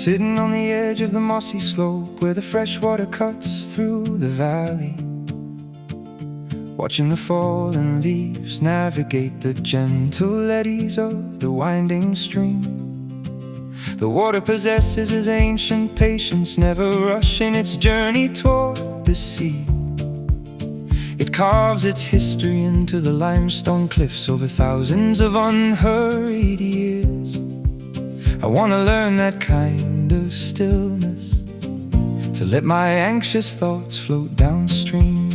Sitting on the edge of the mossy slope where the fresh water cuts through the valley, watching the fallen leaves navigate the gentle eddies of the winding stream. The water possesses its ancient patience, never rushing its journey toward the sea. It carves its history into the limestone cliffs over thousands of unhurried years. I want to learn that kind of stillness, to let my anxious thoughts float downstream.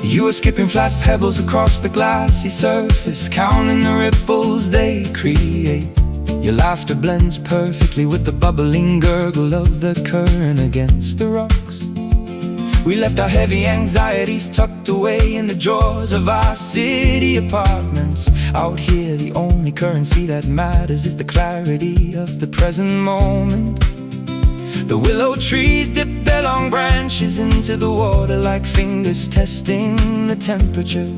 You are skipping flat pebbles across the glassy surface, counting the ripples they create. Your laughter blends perfectly with the bubbling gurgle of the current against the rocks. We left our heavy anxieties tucked away in the drawers of our city apartments. Out here, the only currency that matters is the clarity of the present moment. The willow trees dip their long branches into the water like fingers testing the temperature.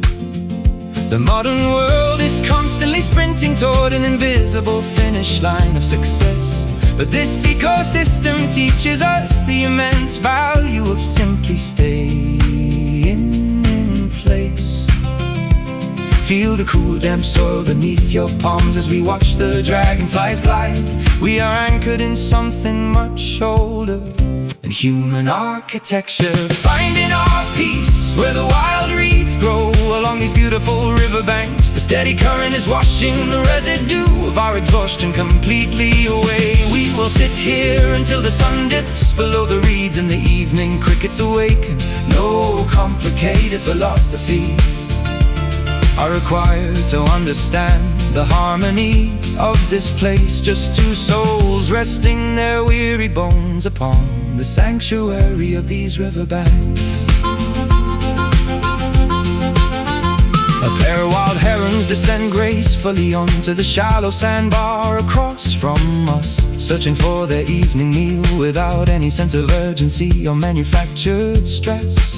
The modern world is constantly sprinting toward an invisible finish line of success, but this ecosystem teaches us the immense value of simply staying in place. Feel the cool damp soil beneath your palms as we watch the dragonflies glide. We are anchored in something much older than human architecture, finding our peace where the wild reeds grow along these beautiful riverbanks. The steady current is washing the residue of our exhaustion completely away. We will sit here until the sun dips below the reeds and the evening crickets awaken. No complicated philosophies are required to understand the harmony of this place. Just two souls resting their weary bones upon the sanctuary of these riverbanks. A pair of wild herons descend gracefully onto the shallow sandbar across from us, searching for their evening meal without any sense of urgency or manufactured stress.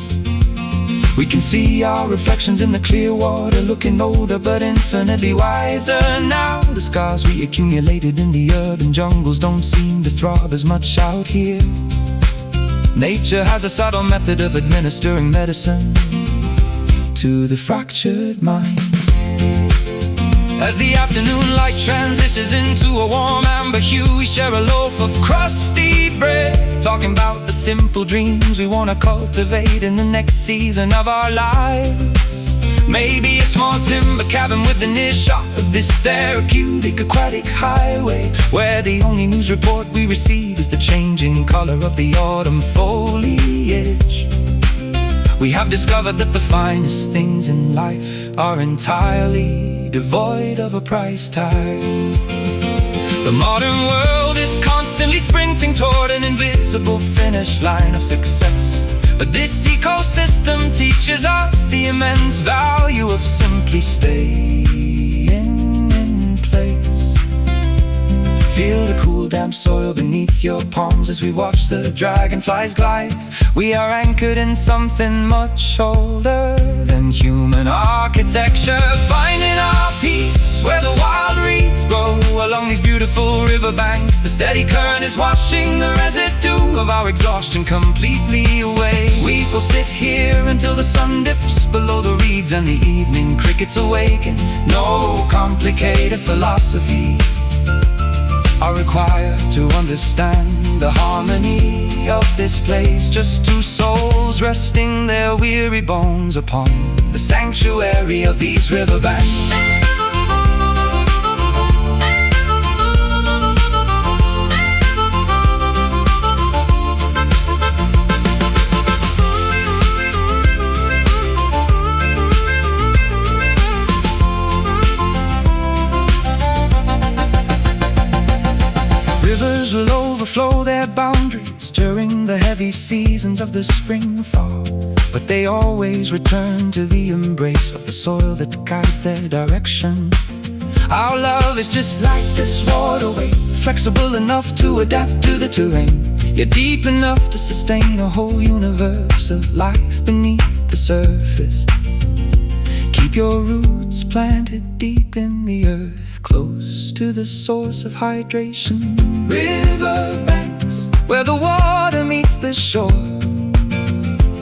We can see our reflections in the clear water, looking older but infinitely wiser now. The scars we accumulated in the urban jungles don't seem to throb as much out here. Nature has a subtle method of administering medicine to the fractured mind. As the afternoon light transitions into a warm amber hue, we share a loaf of crusty bread, talking about the simple dreams we want to cultivate in the next season of our lives. Maybe a small timber cabin with an earshot of this therapeutic aquatic highway, where the only news report we receive is the changing color of the autumn foliage. We have discovered that the finest things in life are entirely devoid of a price tag. The modern world is constantly sprinting toward an invisible finish line of success, but this ecosystem teaches us the immense value of simply staying in place. Feel the cool damp soil beneath your palms as we watch the dragonflies glide. We are anchored in something much older than human architecture, finding our peace where the wild reeds grow along these beautiful riverbanks. The steady current is washing the residue of our exhaustion completely away. We will sit here until the sun dips below the reeds and the evening crickets awaken. No complicated philosophies are required to understand the harmony of this place. Just two souls resting their weary bones upon the sanctuary of these riverbanks. Rivers will overflow their boundaries during the heavy seasons of the spring thaw, but they always return to the embrace of the soil that guides their direction. Our love is just like this waterway, flexible enough to adapt to the terrain, yet deep enough to sustain a whole universe of life beneath the surface. Keep your roots planted deep in the earth, close to the source of hydration. River banks, where the water meets the shore,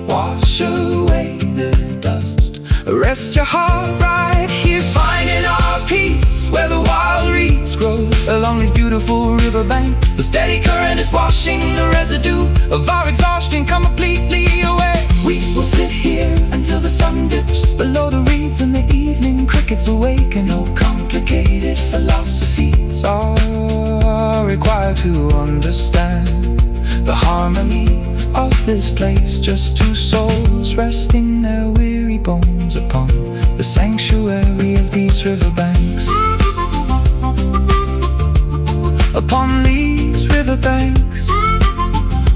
wash away the dust, rest your heart right here. Finding our peace where the wild reeds grow along these beautiful river banks. The steady current is washing the residue of our exhaustion completely away. We will sit here until the sun dips below the reeds and the evening crickets awaken. No complicated philosophies are required to understand the harmony of this place. Just two souls resting their weary bones upon the sanctuary of these riverbanks. Upon these riverbanks,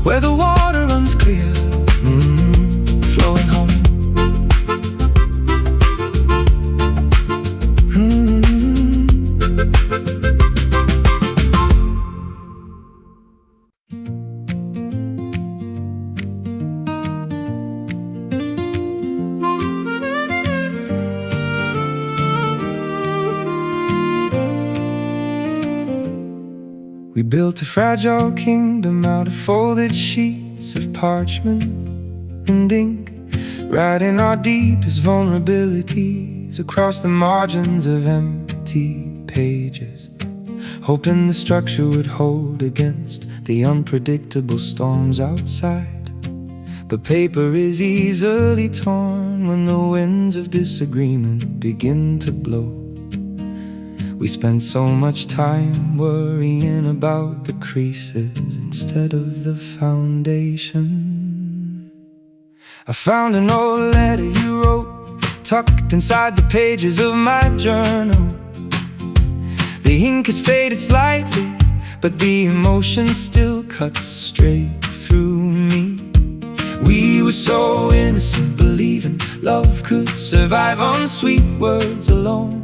where the water runs clear, flowing home. We built a fragile kingdom out of folded sheets of parchment and ink, writing our deepest vulnerabilities across the margins of empty pages, hoping the structure would hold against the unpredictable storms outside. But paper is easily torn when the winds of disagreement begin to blow. We spend so much time worrying about the creases instead of the foundation. I found an old letter you wrote, tucked inside the pages of my journal. The ink has faded slightly, but the emotion still cuts straight through me. We were so innocent, believing love could survive on sweet words alone.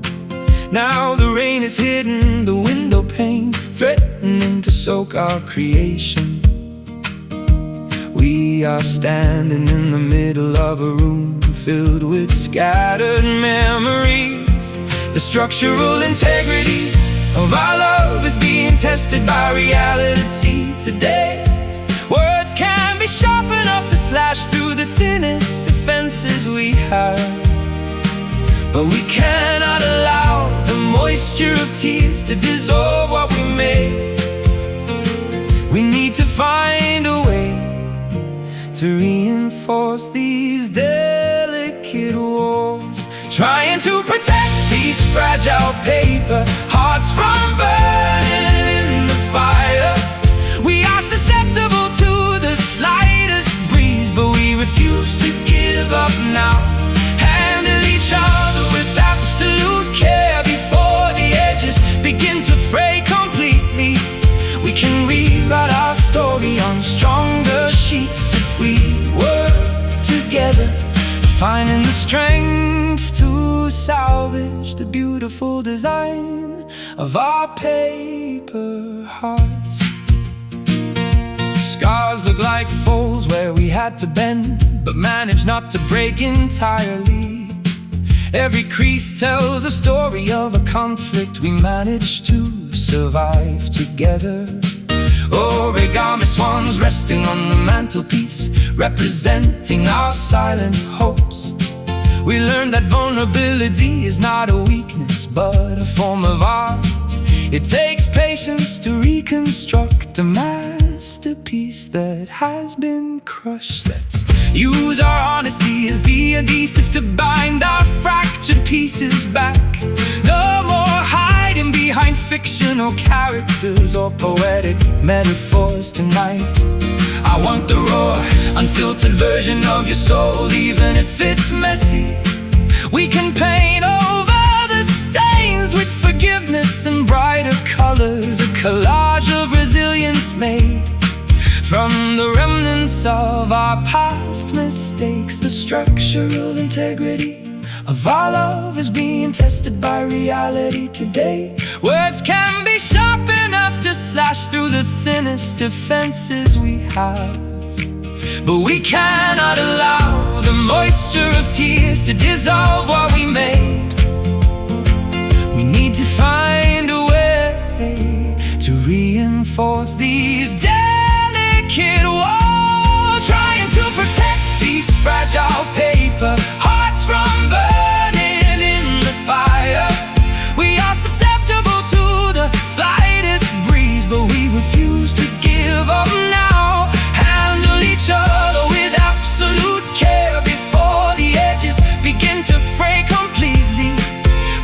Now the rain has hidden the window pane, threatening to soak our creation. We are standing in the middle of a room filled with scattered memories. The structural integrity of our love is being tested by reality today. Words can be sharp enough to slash through the thinnest defenses we have, but we cannot allow the moisture of tears to dissolve what we made. We need to find a way to reinforce these delicate walls, trying to protect these fragile paper hearts from burning in the fire. We are susceptible to the slightest breeze, but we refuse to give up now. Handle each other with absolute care before the edges begin to fray completely. We can rewrite our story on stronger sheets if we work together, finding the strength to salvage the beautiful design of our paper hearts. Scars look like folds where we had to bend, but managed not to break entirely. Every crease tells a story of a conflict we managed to survive together. Origami swans resting on the mantelpiece, representing our silent hopes. We learned that vulnerability is not a weakness, but a form of art. It takes patience to reconstruct a masterpiece that has been crushed. Let's use our honesty as the adhesive to bind our fractured pieces back. No more hiding behind fictional characters or poetic metaphors tonight. I want the raw, unfiltered version of your soul, even if it's messy. We can paint over the stains with forgiveness and brighter colors, a collage of resilience made from the remnants of our past mistakes. The structural integrity of our love is being tested by reality today. Words can be sharp enough to slash through the thinnest defenses we have, but we cannot allow the moisture of tears to dissolve what we made. We need to find a way to reinforce these delicate walls, trying to protect these fragile paper hearts from burning in the fire. We are susceptible to the slightest breeze, but we refuse to give up now. Handle each other with absolute care before the edges begin to fray completely.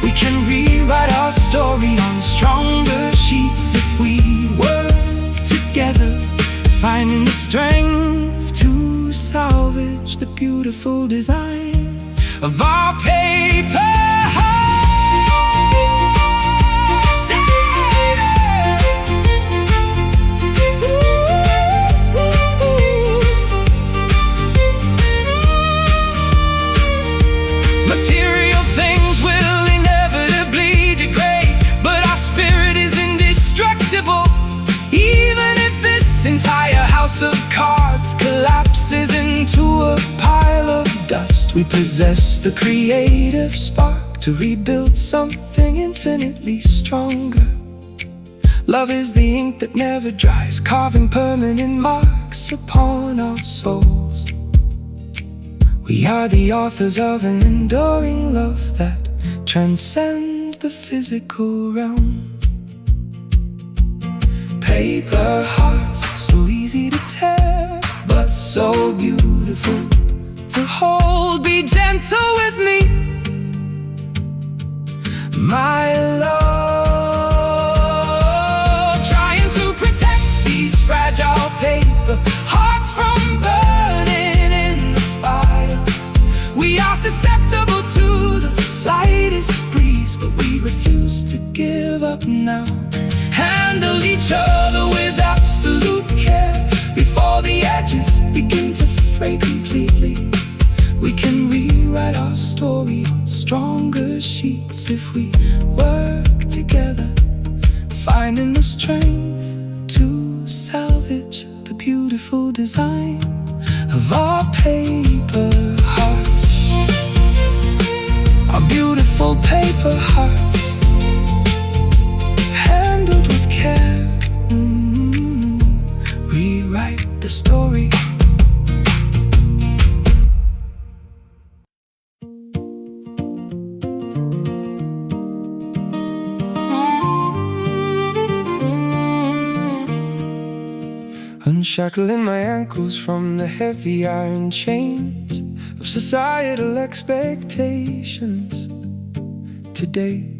We can rewrite our story on stronger sheets if we work together, finding the strength to salvage the beautiful design of our paper hearts. Material things will inevitably degrade, but our spirit is indestructible. Even if this entire house of cards collapses into a pile of dust, we possess the creative spark to rebuild something infinitely stronger. Love is the ink that never dries, carving permanent marks upon our souls. We are the authors of an enduring love that transcends the physical realm. Paper hearts, so easy to tear, but so beautiful to hold. Be gentle with me, my love, trying to protect these fragile paper hearts from burning in the fire. We are susceptible to the slightest breeze, but we refuse to give up now. Handle each other with absolute care before the edges begin to fray completely. We can rewrite our story on stronger sheets if we work together, finding the strength to salvage the beautiful design of our paper hearts. Our beautiful paper hearts, handled with care. Rewrite the story. Unshackling my ankles from the heavy iron chains of societal expectations. Today,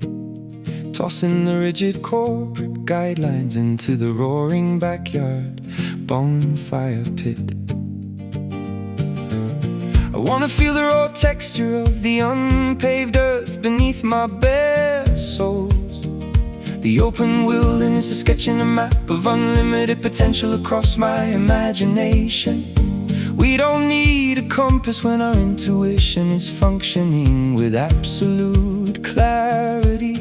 tossing the rigid corporate guidelines into the roaring backyard bonfire pit. I wanna feel the raw texture of the unpaved earth beneath my bare soles. The open wilderness is sketching a map of unlimited potential across my imagination. We don't need a compass when our intuition is functioning with absolute clarity.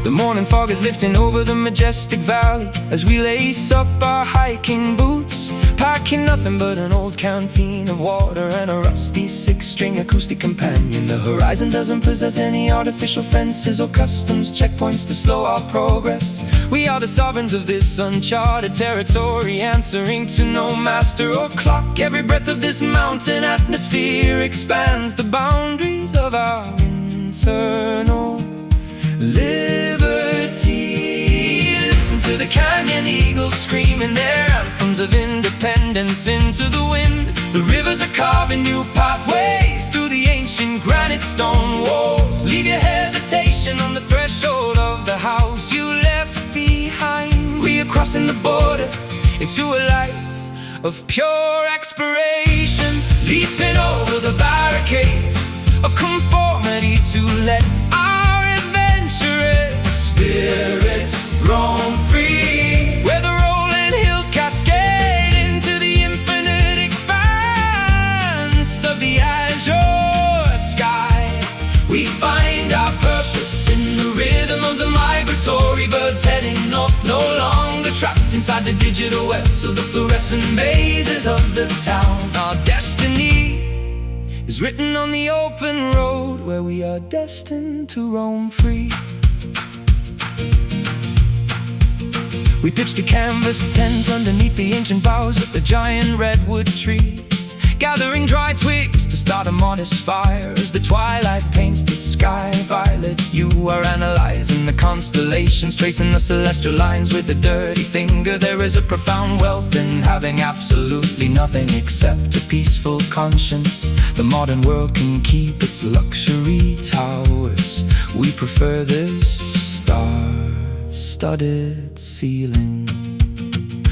The morning fog is lifting over the majestic valley as we lace up our hiking boots, packing nothing but an old canteen of water and a rusty six-string acoustic companion. The horizon doesn't possess any artificial fences or customs checkpoints to slow our progress. We are the sovereigns of this uncharted territory, answering to no master or clock. Every breath of this mountain atmosphere expands the boundaries of our internal liberty. Listen to the canyon eagles screaming their anthems of independence into the wind. The rivers are carving new pathways through the ancient granite stone walls. Leave your hesitation on the threshold of the house you left behind. We are crossing the border into a life of pure exploration, leaping over the barricades of conformity to let our adventurous spirits roam free, where the rolling hills cascade into the infinite expanse of the azure sky. We find our purpose in the rhythm of the migratory birds heading north, no longer trapped inside the digital webs of the fluorescent mazes the town. Our destiny is written on the open road where we are destined to roam free. We pitched a canvas tent underneath the ancient boughs of the giant redwood tree, gathering dry twigs to start a modest fire. As the twilight paints the sky violet, you are analyzing the constellations, tracing the celestial lines with a dirty finger. There is a profound wealth in having absolutely nothing except a peaceful conscience. The modern world can keep its luxury towers. We prefer this star-studded ceiling.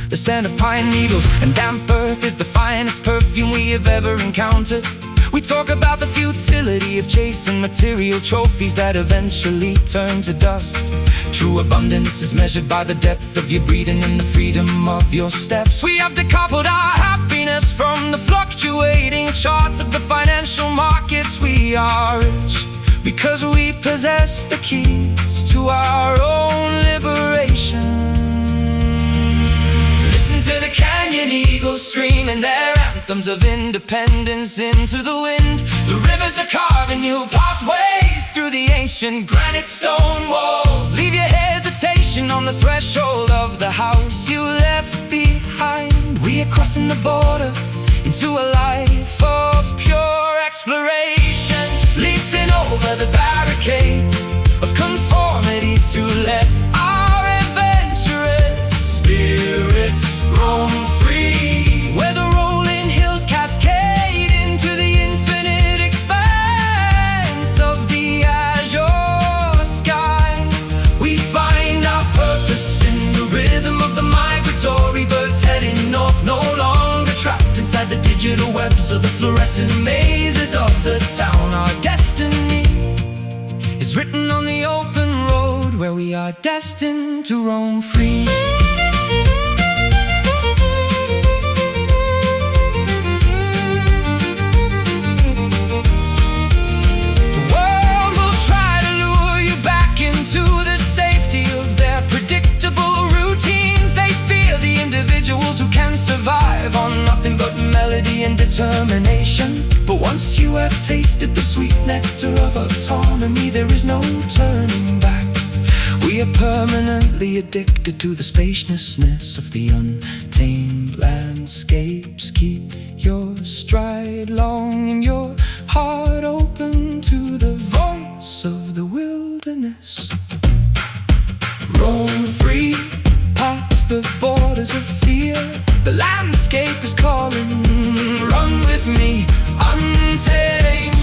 The scent of pine needles and damp earth is the finest perfume we have ever encountered. We talk about the futility of chasing material trophies that eventually turn to dust. True abundance is measured by the depth of your breathing and the freedom of your steps. We have decoupled our happiness from the fluctuating charts of the financial markets. We are rich because we possess the keys to our own liberation. To the canyon eagles screaming their anthems of independence into the wind. The rivers are carving new pathways through the ancient granite stone walls. Leave your hesitation on the threshold of the house you left behind. We are crossing the border into a life of pure exploration, leaping over the barricades of conformity to let our adventurous spirits roam free, where the rolling hills cascade into the infinite expanse of the azure sky. We find our purpose in the rhythm of the migratory birds heading north, no longer trapped inside the digital webs of the fluorescent mazes of the town. Our destiny is written on the open road where we are destined to roam free. Who can survive on nothing but melody and determination. But once you have tasted the sweet nectar of autonomy, there is no turning back. We are permanently addicted to the spaciousness of the untamed landscapes. Keep your stride long and your heart open to the voice of the wilderness. Roam free past the borders of fear. The landscape is calling. Run with me, untamed,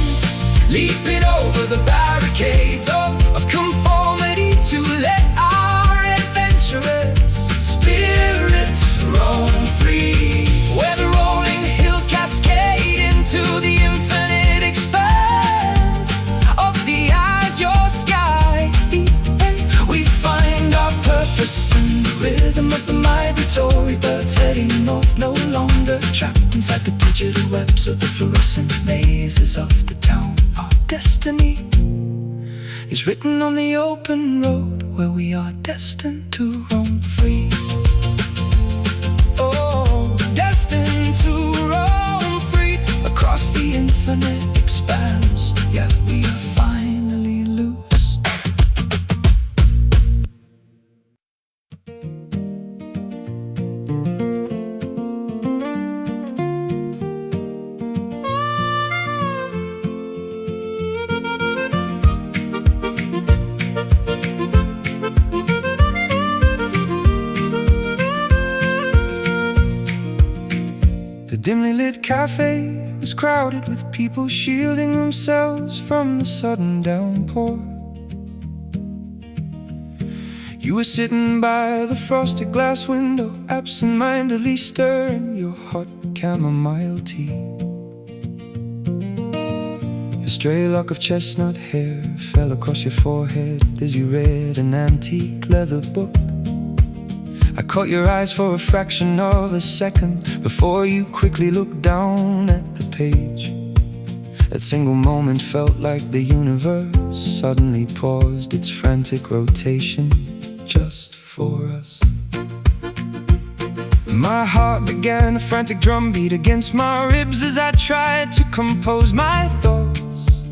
leaping over the barricades of conformity to let our adventurous spirits roam free, where the rolling hills cascade into the infinite expanse of the azure sky. We find our purpose in the rhythm of the migratory birds heading north, no longer trapped inside the digital webs of the fluorescent mazes of the town. Our destiny is written on the open road where we are destined to roam free. Oh, destined to roam free across the infinite expanse. Yeah, we are finally loose. The dimly lit cafe was crowded with people shielding themselves from the sudden downpour. You were sitting by the frosted glass window, absent-mindedly stirring your hot chamomile tea. A stray lock of chestnut hair fell across your forehead as you read an antique leather book. I caught your eyes for a fraction of a second before you quickly looked down at the page. That single moment felt like the universe suddenly paused its frantic rotation just for us. My heart began a frantic drumbeat against my ribs as I tried to compose my thoughts,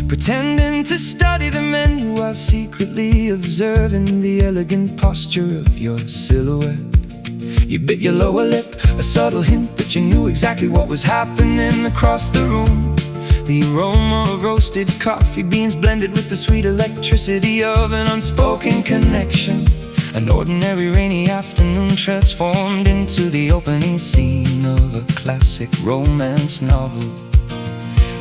pretending to study the menu while secretly observing the elegant posture of your silhouette. You bit your lower lip, a subtle hint that you knew exactly what was happening across the room. The aroma of roasted coffee beans blended with the sweet electricity of an unspoken connection. An ordinary rainy afternoon transformed into the opening scene of a classic romance novel.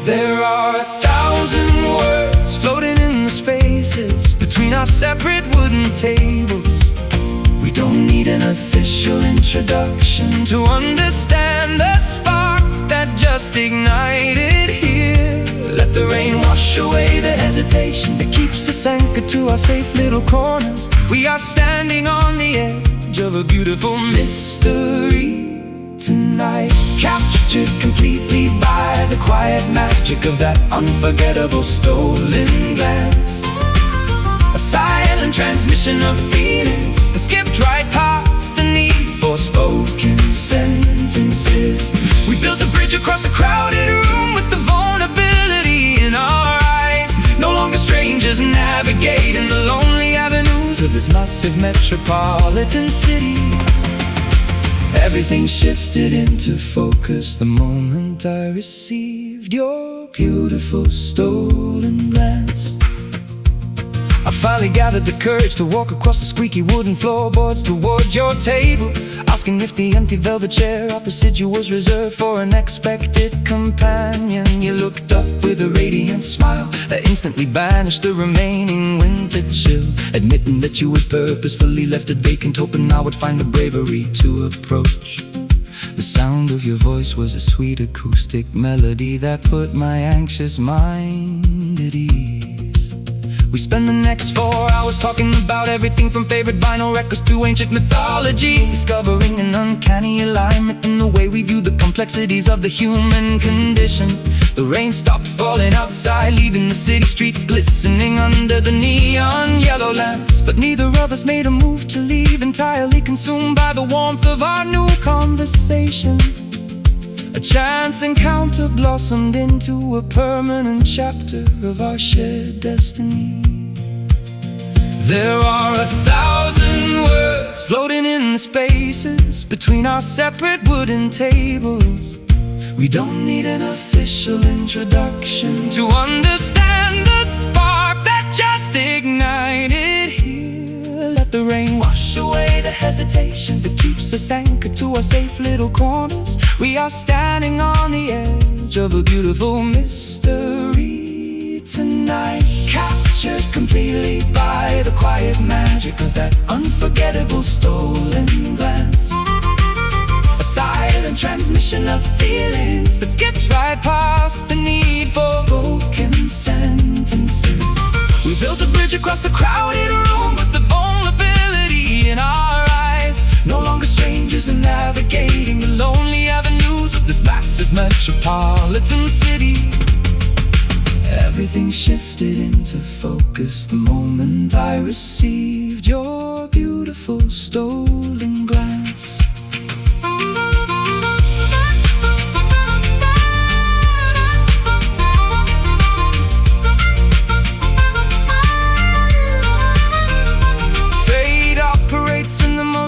There are 1,000 words floating in the spaces between our separate wooden tables. We don't need an official introduction to understand the spark that just ignited here. Let the rain wash away the hesitation that keeps us anchored to our safe little corners. We are standing on the edge of a beautiful mystery tonight, captured completely by the quiet magic of that unforgettable stolen glance. A silent transmission of feelings that skipped right past the need for spoken sentences. We built a bridge across a crowded room with the vulnerability in our eyes. No longer strangers navigating the lonely avenues of this massive metropolitan city. Everything shifted into focus the moment I received your beautiful stolen glance. I finally gathered the courage to walk across the squeaky wooden floorboards toward your table, asking if the empty velvet chair opposite you was reserved for an expected companion. You looked up with a radiant smile that instantly banished the remaining winter chill, admitting that you had purposefully left it vacant, hoping I would find the bravery to approach. The sound of your voice was a sweet acoustic melody that put my anxious mind at ease. We spent the next 4 hours talking about everything from favorite vinyl records to ancient mythology, discovering an uncanny alignment in the way we view the complexities of the human condition. The rain stopped falling outside, leaving the city streets glistening under the neon yellow lamps. But neither of us made a move to leave, entirely consumed by the warmth of our new conversation. A chance encounter blossomed into a permanent chapter of our shared destiny. There are 1,000 words floating in the spaces between our separate wooden tables. We don't need an official introduction to understand the spark that just ignited here. Let the rain wash away the hesitation that keeps us anchored to our safe little corners. We are standing on the edge of a beautiful mystery tonight, captured completely by the quiet magic of that unforgettable stolen glance. A silent transmission of feelings that skipped right past the need for spoken sentences. We built a bridge across the crowded room with the vulnerability in our eyes. No longer strangers and navigating the lonely avenues of this massive metropolitan city. Everything shifted into focus the moment I received your beautiful stolen glance.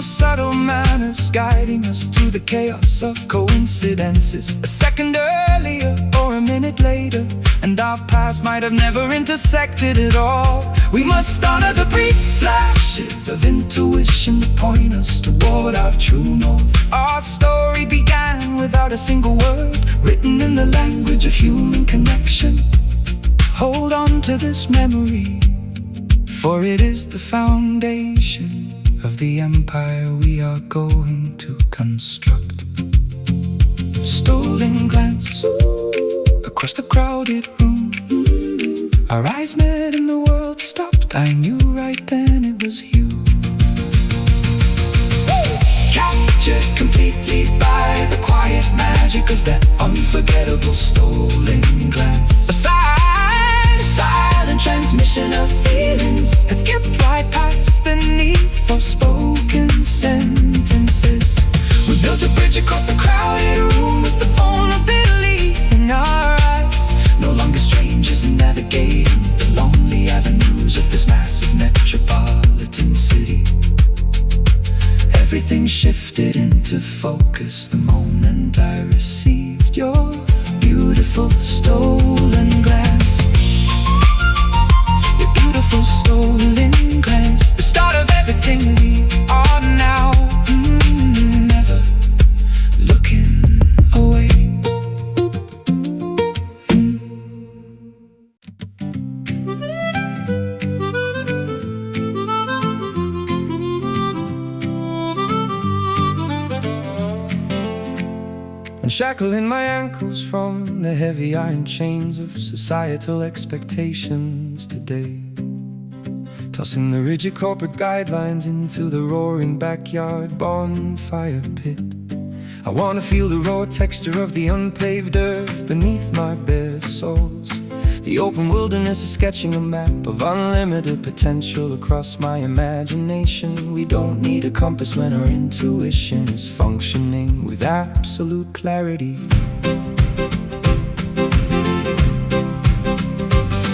Subtle manners guiding us through the chaos of coincidences. A second earlier or a minute later, and our paths might have never intersected at all. We must honor the brief flashes of intuition that point us toward our true north. Our story began without a single word, written in the language of human connection. Hold on to this memory, for it is the foundation of the empire we are going to construct. Stolen glance across the crowded room. Our eyes met and the world stopped. I knew right then it was you. Captured completely by the quiet magic of that unforgettable stolen glance. A silent transmission of feelings had skipped right past the need for spoken sentences. We built bridge across the crowded room with the vulnerability in our eyes. No longer strangers navigating the lonely avenues of this massive metropolitan city. Everything shifted into focus the moment I received your beautiful stolen glance. Your beautiful stolen glance, the start of everything we are now. Never looking away. Unshackling my ankles from the heavy iron chains of societal expectations today. Tossing the rigid corporate guidelines into the roaring backyard bonfire pit. I wanna feel the raw texture of the unpaved earth beneath my bare soles. The open wilderness is sketching a map of unlimited potential across my imagination. We don't need a compass when our intuition is functioning with absolute clarity.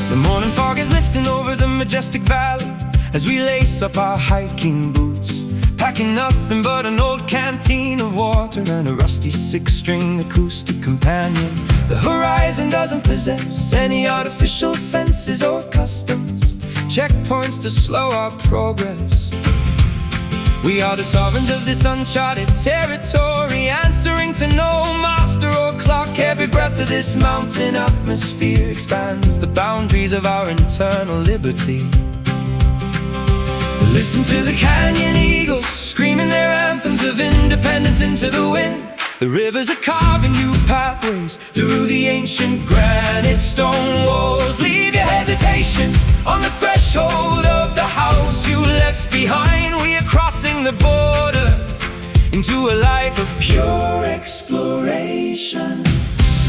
The morning fog is lifting over the majestic valley as we lace up our hiking boots, packing nothing but an old canteen of water and a rusty six-string acoustic companion. The horizon doesn't possess any artificial fences or customs, checkpoints to slow our progress. We are the sovereigns of this uncharted territory, answering to no master or clock. Every breath of this mountain atmosphere expands the boundaries of our internal liberty. Listen to the canyon eagles screaming their anthems of independence into the wind. The rivers are carving new pathways through the ancient granite stone walls. Leave your hesitation on the threshold of the house you left behind. We are crossing the border into a life of pure exploration,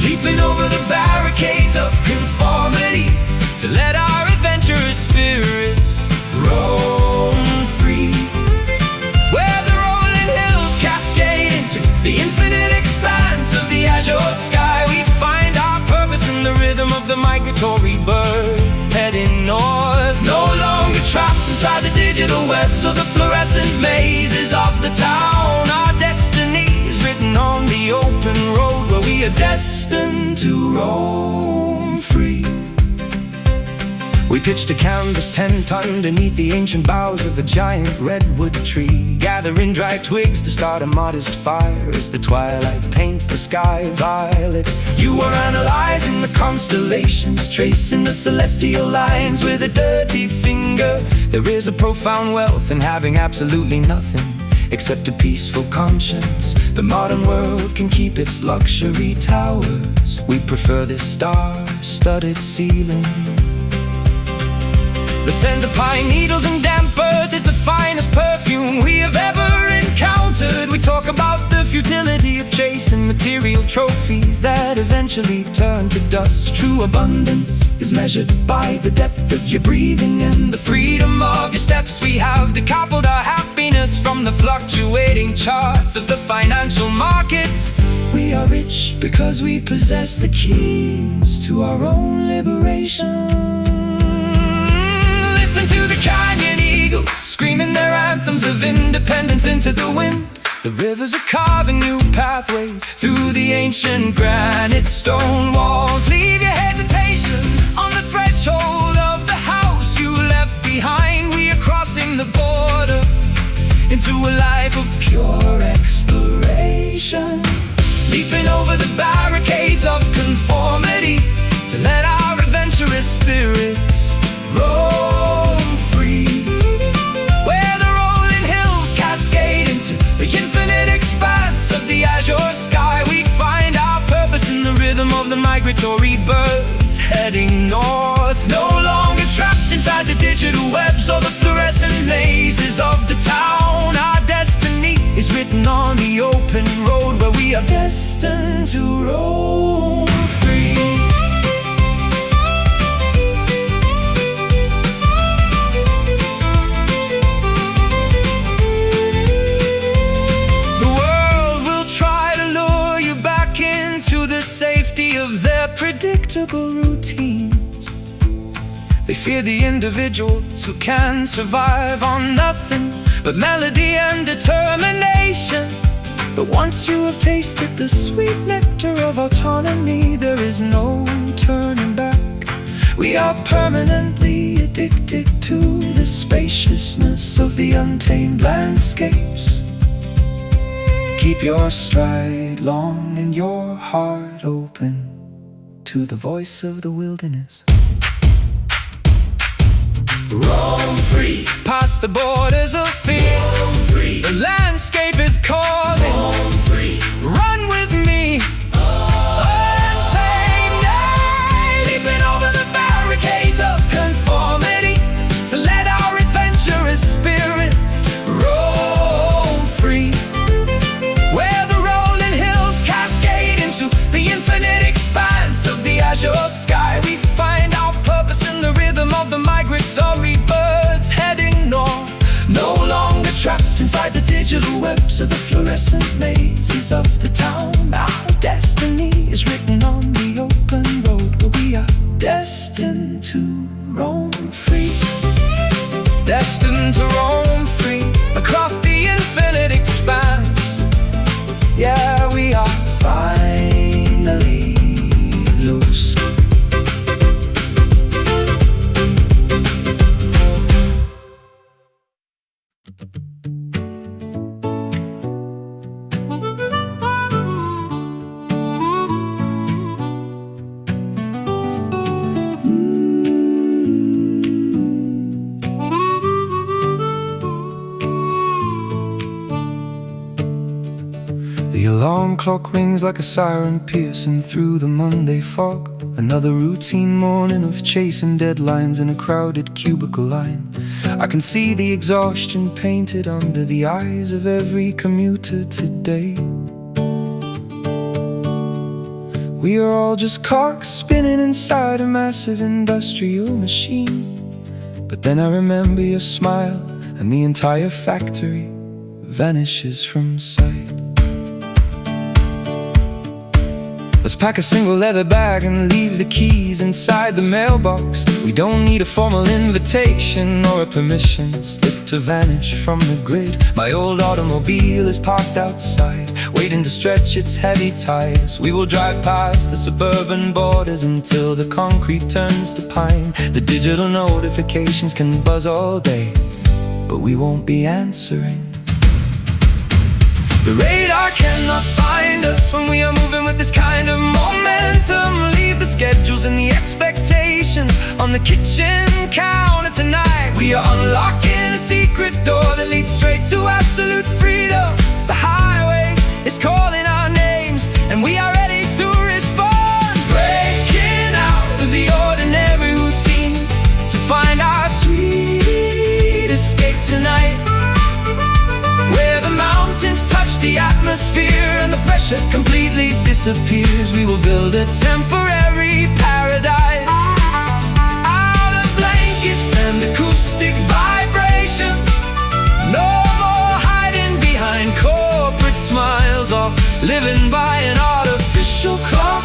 leaping over the barricades of conformity to let our adventurous spirits roam free. Where the rolling hills cascade into the infinite expanse of the azure sky, we find our purpose in the rhythm of the migratory birds heading north. No longer trapped inside the digital webs or the fluorescent mazes of the town. Our destiny is written on the open road where we are destined to roam free. We pitched a canvas tent underneath the ancient boughs of a giant redwood tree, gathering dry twigs to start a modest fire as the twilight paints the sky violet. You were analyzing the constellations, tracing the celestial lines with a dirty finger. There is a profound wealth in having absolutely nothing except a peaceful conscience. The modern world can keep its luxury towers. We prefer this star-studded ceiling. The scent of pine needles and damp earth is the finest perfume we have ever encountered. We talk about the futility of chasing material trophies that eventually turn to dust. True abundance is measured by the depth of your breathing and the freedom of your steps. We have decoupled our happiness from the fluctuating charts of the financial markets. We are rich because we possess the keys to our own liberation. Listen to the canyon eagles screaming their anthems of independence into the wind. The rivers are carving new pathways through the ancient granite stone walls. Leave your hesitation on the threshold of the house you left behind. We are crossing the border into a life of pure exploration, leaping over the barricades of conformity to let our adventurous spirits roam free. Where the rolling hills cascade into the infinite expanse of the azure sky, we find our purpose in the rhythm of the migratory birds heading north. No longer trapped inside the digital webs or the fluorescent mazes of the town. Our destiny is written on the open road where we are destined to roam free. predictable routines. They fear the individuals who can survive on nothing but melody and determination. But once you have tasted the sweet nectar of autonomy, there is no turning back. We are permanently addicted to the spaciousness of the untamed landscapes. Keep your stride long and your heart open to the voice of the wilderness. Roam free, Past the borders of fear, roam free, the landscape is calling. roam free. Run with me, untamed, leaping over the barricades of conformity, to let our adventurous spirits roam free. Where the rolling hills cascade into the infinite expanse of the azure sky, we find our purpose in the rhythm of the migratory birds heading north. No longer trapped inside the digital webs of the fluorescent mazes of the town. Our destiny is written on the open road, where we are destined to roam free. Destined to roam free across the infinite expanse. Yeah, we are finally loose. The alarm clock rings like a siren piercing through the Monday fog. Another routine morning of chasing deadlines in a crowded cubicle line. I can see the exhaustion painted under the eyes of every commuter today. We are all just cogs spinning inside a massive industrial machine. But then I remember your smile, and the entire factory vanishes from sight. Let's pack a single leather bag and leave the keys inside the mailbox. We don't need a formal invitation or a permission slip to vanish from the grid. My old automobile is parked outside, waiting to stretch its heavy tires. We will drive past the suburban borders until the concrete turns to pine. The digital notifications can buzz all day, but we won't be answering. The radar cannot find us when we are moving with this kind of momentum. Leave the schedules and the expectations on the kitchen counter tonight. We are unlocking a secret door that leads straight to absolute freedom. The highway is calling our names, and we are ready to respond. Breaking out of the ordinary routine to find our sweet escape tonight. Where the mountains touch the atmosphere and the pressure completely disappears, we will build a temporary paradise out of blankets and acoustic vibrations. No more hiding behind corporate smiles or living by an artificial clock.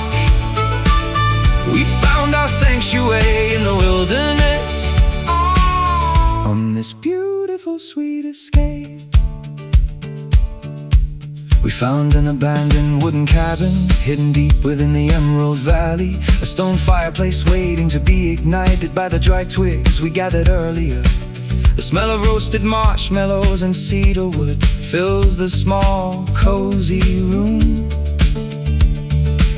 We found our sanctuary in the wilderness on this beautiful sweet escape. We found an abandoned wooden cabin hidden deep within the Emerald Valley. A stone fireplace waiting to be ignited by the dry twigs we gathered earlier. The smell of roasted marshmallows and cedar wood fills the small, cozy room.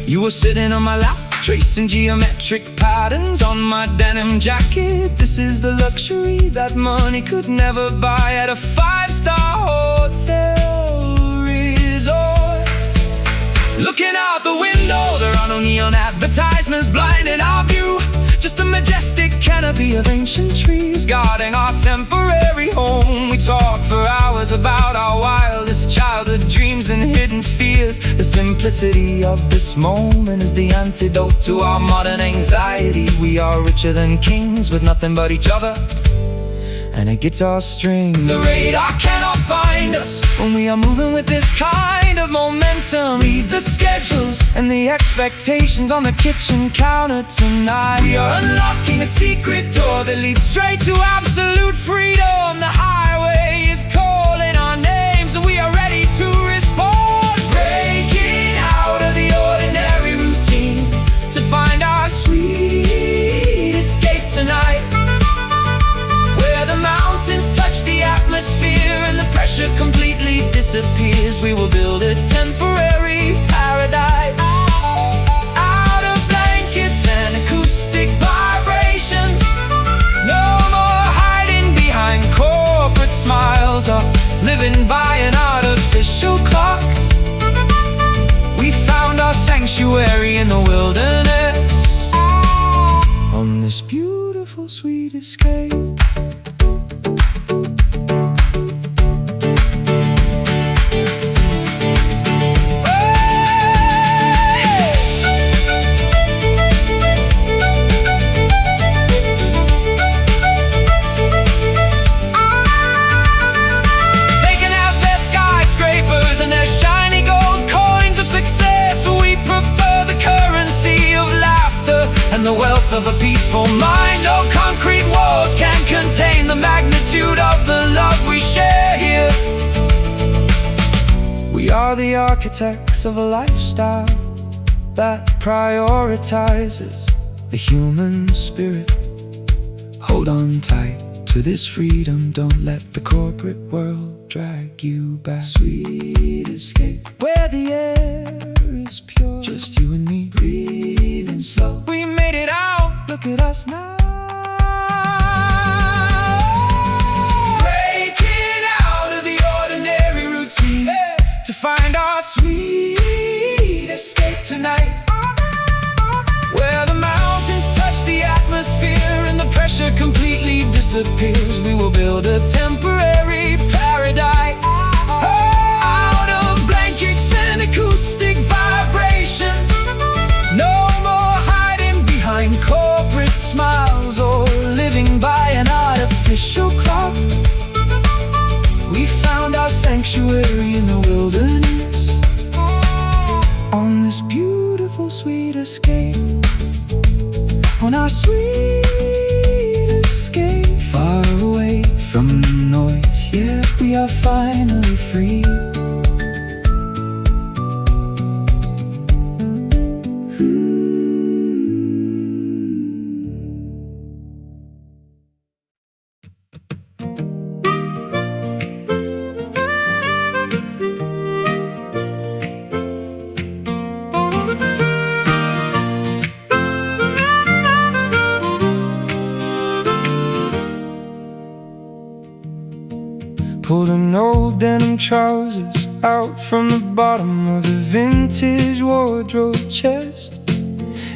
You were sitting on my lap, tracing geometric patterns on my denim jacket. This is the luxury that money could never buy at a five-star hotel resort. Looking out the window, there are no neon advertisements blinding our view. Just a majestic canopy of ancient trees guarding our temporary home. We talk for hours about our wildest childhood dreams and hidden fears. The simplicity of this moment is the antidote to our modern anxiety. We are richer than kings with nothing but each other, and a guitar string. The radar cannot find us when we are moving with this kind of momentum. Leave the schedules and the expectations on the kitchen counter tonight. We are unlocking a secret door that leads straight to absolute freedom. The highway is calling our names and we are ready to respond. Breaking out of the ordinary routine to find our sweet escape tonight, where the mountains touch the atmosphere and the pressure completely disappears. We will build a temporary paradise out of blankets and acoustic vibrations. No more hiding behind corporate smiles or living by an artificial clock. We found our sanctuary in the wilderness on this beautiful sweet escape. And the wealth of a peaceful mind. No concrete walls can contain the magnitude of the love we share here. We are the architects of a lifestyle that prioritizes the human spirit. Hold on tight to this freedom, don't let the corporate world drag you back. Sweet escape, where the air is pure, just you and me, breathing slow. We made it out, look at us now. Breaking out of the ordinary routine to find our sweet escape tonight, where the mountains touch the atmosphere and the pressure completely disappears. We will build a temporary paradise out of blankets and acoustic vibrations. No more hiding behind corporate smiles or living by an artificial clock. We found our sanctuary in the wilderness on this beautiful sweet escape. On our sweet escape, far away from the noise, yeah, we are finally free. Pulled an old denim trousers out from the bottom of the vintage wardrobe chest.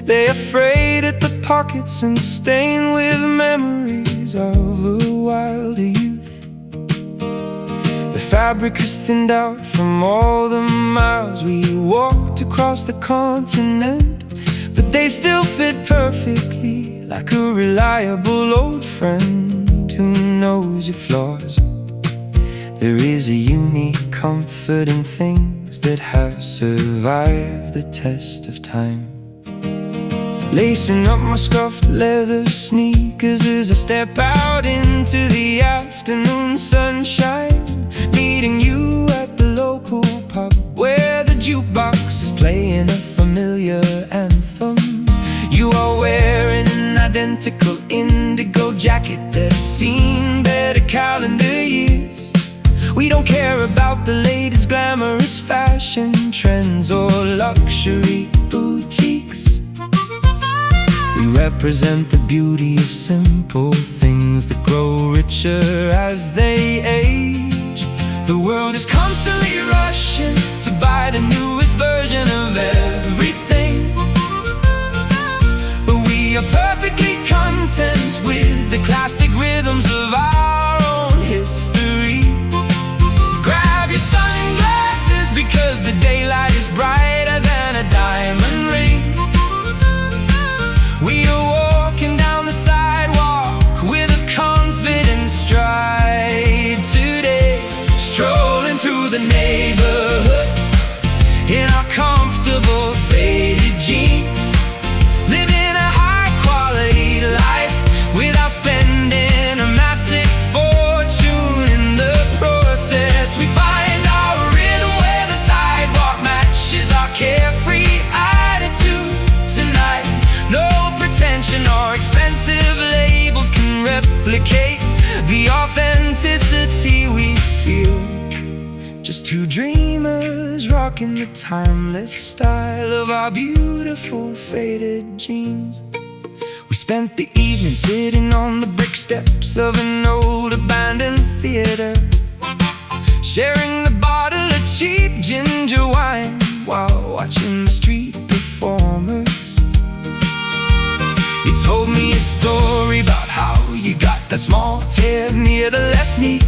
They are frayed at the pockets and stained with memories of a wilder youth. The fabric is thinned out from all the miles we walked across the continent, but they still fit perfectly, like a reliable old friend who knows your flaws. There is a unique comfort in things that have survived the test of time. Lacing up my scuffed leather sneakers as I step out into the afternoon sunshine, meeting you at the local pub where the jukebox is playing a familiar anthem. You are wearing an identical indigo jacket that has seen better calendar years. We don't care about the latest glamorous fashion trends or luxury boutiques. We represent the beauty of simple things that grow richer as they age. The world is constantly rushing to buy the newest version of everything, but we are perfectly content with the classic rhythms of our own history. Sunglasses, because the daylight is brighter than a diamond ring. We are walking down the sidewalk with a confident stride. two dreamers rocking the timeless style of our beautiful faded jeans. We spent the evening sitting on the brick steps of an old abandoned theater, sharing the bottle of cheap ginger wine while watching the street performers. You told me a story about how you got that small tear near the left knee,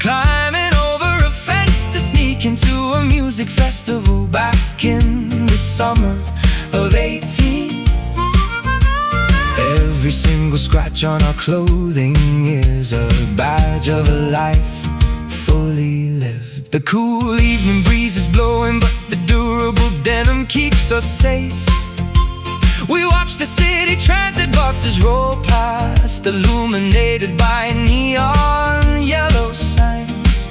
climbing over a fence to sneak into a music festival back in the summer of 18. Every single scratch on our clothing is a badge of a life fully lived. The cool evening breeze is blowing, but the durable denim keeps us safe. We watch the city transit buses roll past, illuminated by neon yellow signs.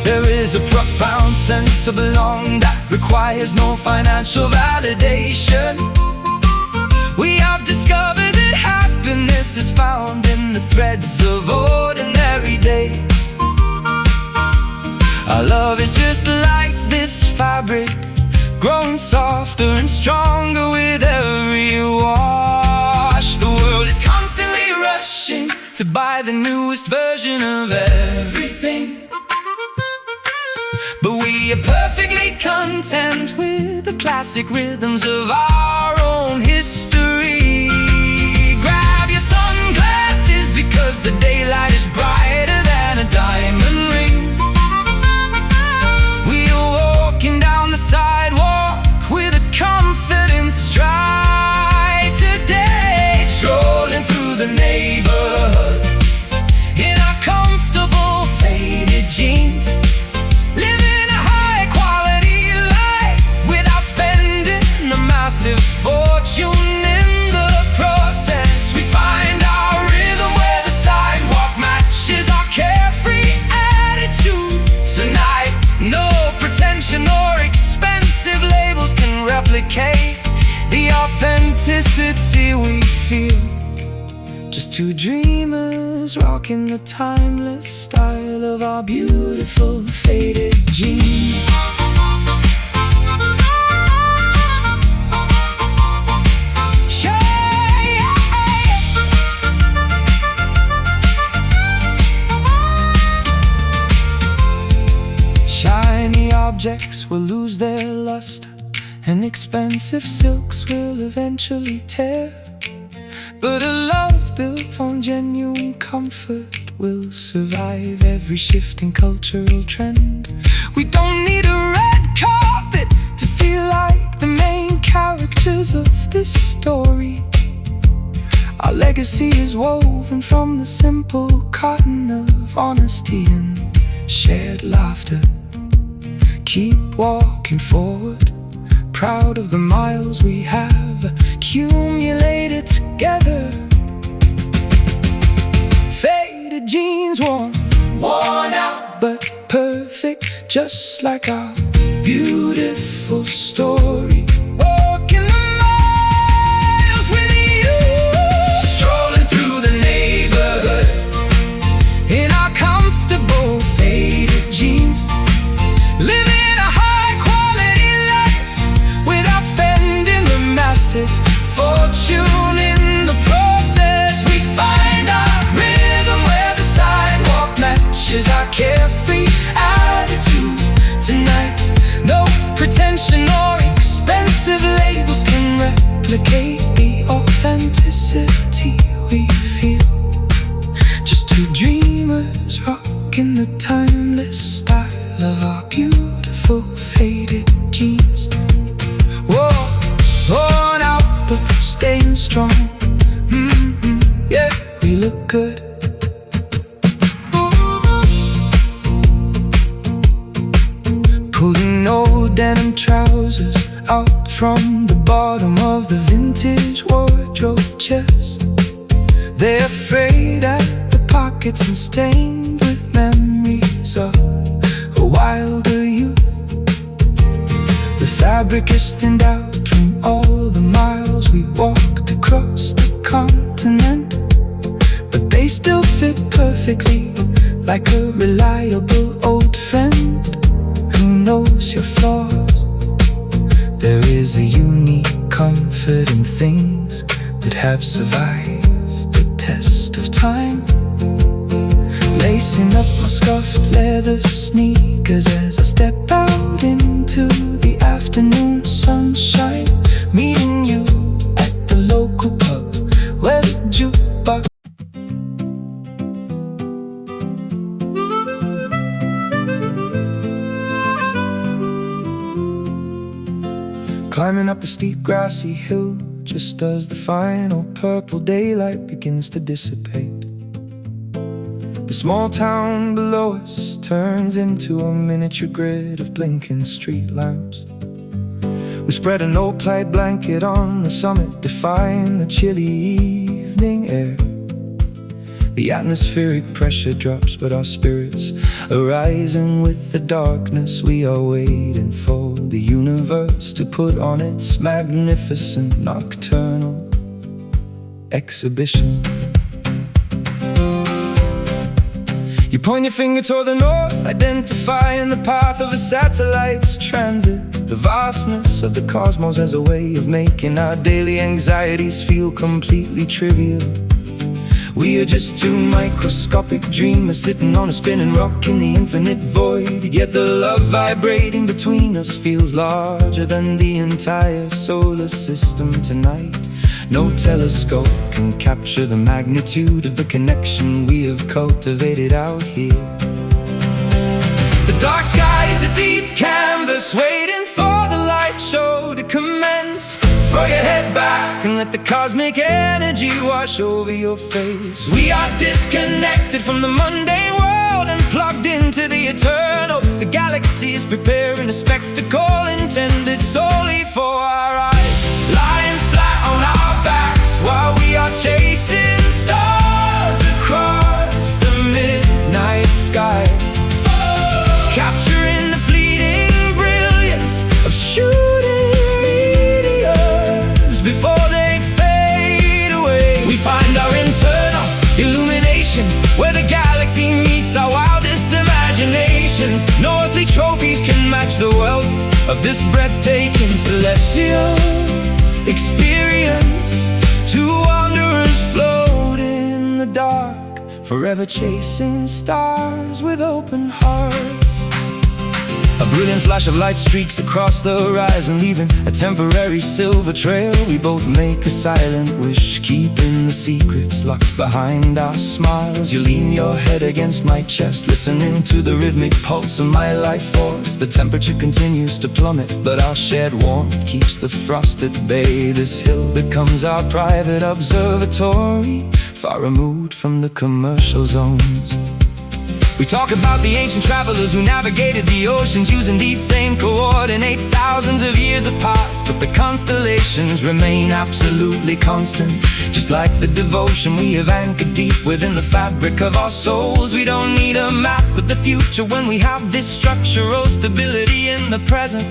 There is a profound sense of belonging that requires no financial validation. We have discovered that happiness is found in the threads of ordinary days. Our love is just like this fabric, growing softer and stronger with every wash. The world is constantly rushing to buy the newest version of everything, but we are perfectly content with the classic rhythms of our own history. Grab your sunglasses because the daylight is brighter than a diamond ring. We are walking down the sidewalk with a confident stride today, strolling through the neighborhood in our comfortable faded jeans, living a high quality life without spending a massive fortune in the process. We find our rhythm where the sidewalk matches our carefree attitude tonight. No pretension or expensive labels can replicate the authenticity we feel. Just two dreamers rocking the timeless style of our beautiful faded jeans. Shiny objects will lose their lust, and expensive silks will eventually tear, but a love built on genuine comfort will survive every shifting cultural trend. We don't need a red carpet to feel like the main characters of this story. Our legacy is woven from the simple cotton of honesty and shared laughter. Keep walking forward, proud of the miles we have accumulated together. Faded jeans worn out, but perfect, just like our beautiful story. Walking the miles with you, strolling through the neighborhood in our comfortable faded jeans, living a high quality life without spending a massive fortune in the process. We find our rhythm where the sidewalk matches our carefree attitude tonight. No pretension or expensive labels can replicate the authenticity we feel. Just two dreamers rocking the timeless style of our beautiful faded jeans. Whoa, worn out but staying strong. Yeah, we look good. Pulling old denim trousers out from the bottom of the vintage wardrobe chest. They're frayed at the pockets and stained with memories of a wilder youth. The fabric is thinned out from all the miles we walked across the continent, but they still fit perfectly like a reliable old friend. flaws. There is a unique comfort in things that have survived the test of time. Lacing up my scuffed leather sneakers as I step out into the afternoon sunshine, meeting you at the local pub where the jukebox. Climbing up the steep grassy hill just as the final purple daylight begins to dissipate. The small town below us turns into a miniature grid of blinking street lamps. We spread an old plaid blanket on the summit, defying the chilly evening air. The atmospheric pressure drops, but our spirits are rising with the darkness. We are waiting for the universe to put on its magnificent nocturnal exhibition. You point your finger toward the north, identifying the path of a satellite's transit. The vastness of the cosmos as a way of making our daily anxieties feel completely trivial. We are just two microscopic dreamers sitting on a spinning rock in the infinite void. Yet the love vibrating between us feels larger than the entire solar system tonight. No telescope can capture the magnitude of the connection we have cultivated out here. The dark sky is a deep canvas waiting for the light show to commence. Throw your head back and let the cosmic energy wash over your face. We are disconnected from the mundane world and plugged into the eternal. The galaxy is preparing a spectacle intended solely for our eyes. Lying flat on our backs while we are chasing stars across the midnight sky, capturing the fleeting brilliance of shooting meteors before they fade away. We find our internal illumination where the galaxy meets our wildest imaginations. No earthly trophies can match the wealth of this breathtaking celestial experience. Two wanderers float in the dark, forever chasing stars with open hearts. A brilliant flash of light streaks across the horizon, leaving a temporary silver trail. We both make a silent wish, keeping the secrets locked behind our smiles. You lean your head against my chest, listening to the rhythmic pulse of my life force. The temperature continues to plummet, but our shared warmth keeps the frost at bay. This hill becomes our private observatory, far removed from the commercial zones. We talk about the ancient travelers who navigated the oceans using these same coordinates. Thousands of years have passed, but the constellations remain absolutely constant. Just like the devotion we have anchored deep within the fabric of our souls. We don't need a map of the future when we have this structural stability in the present.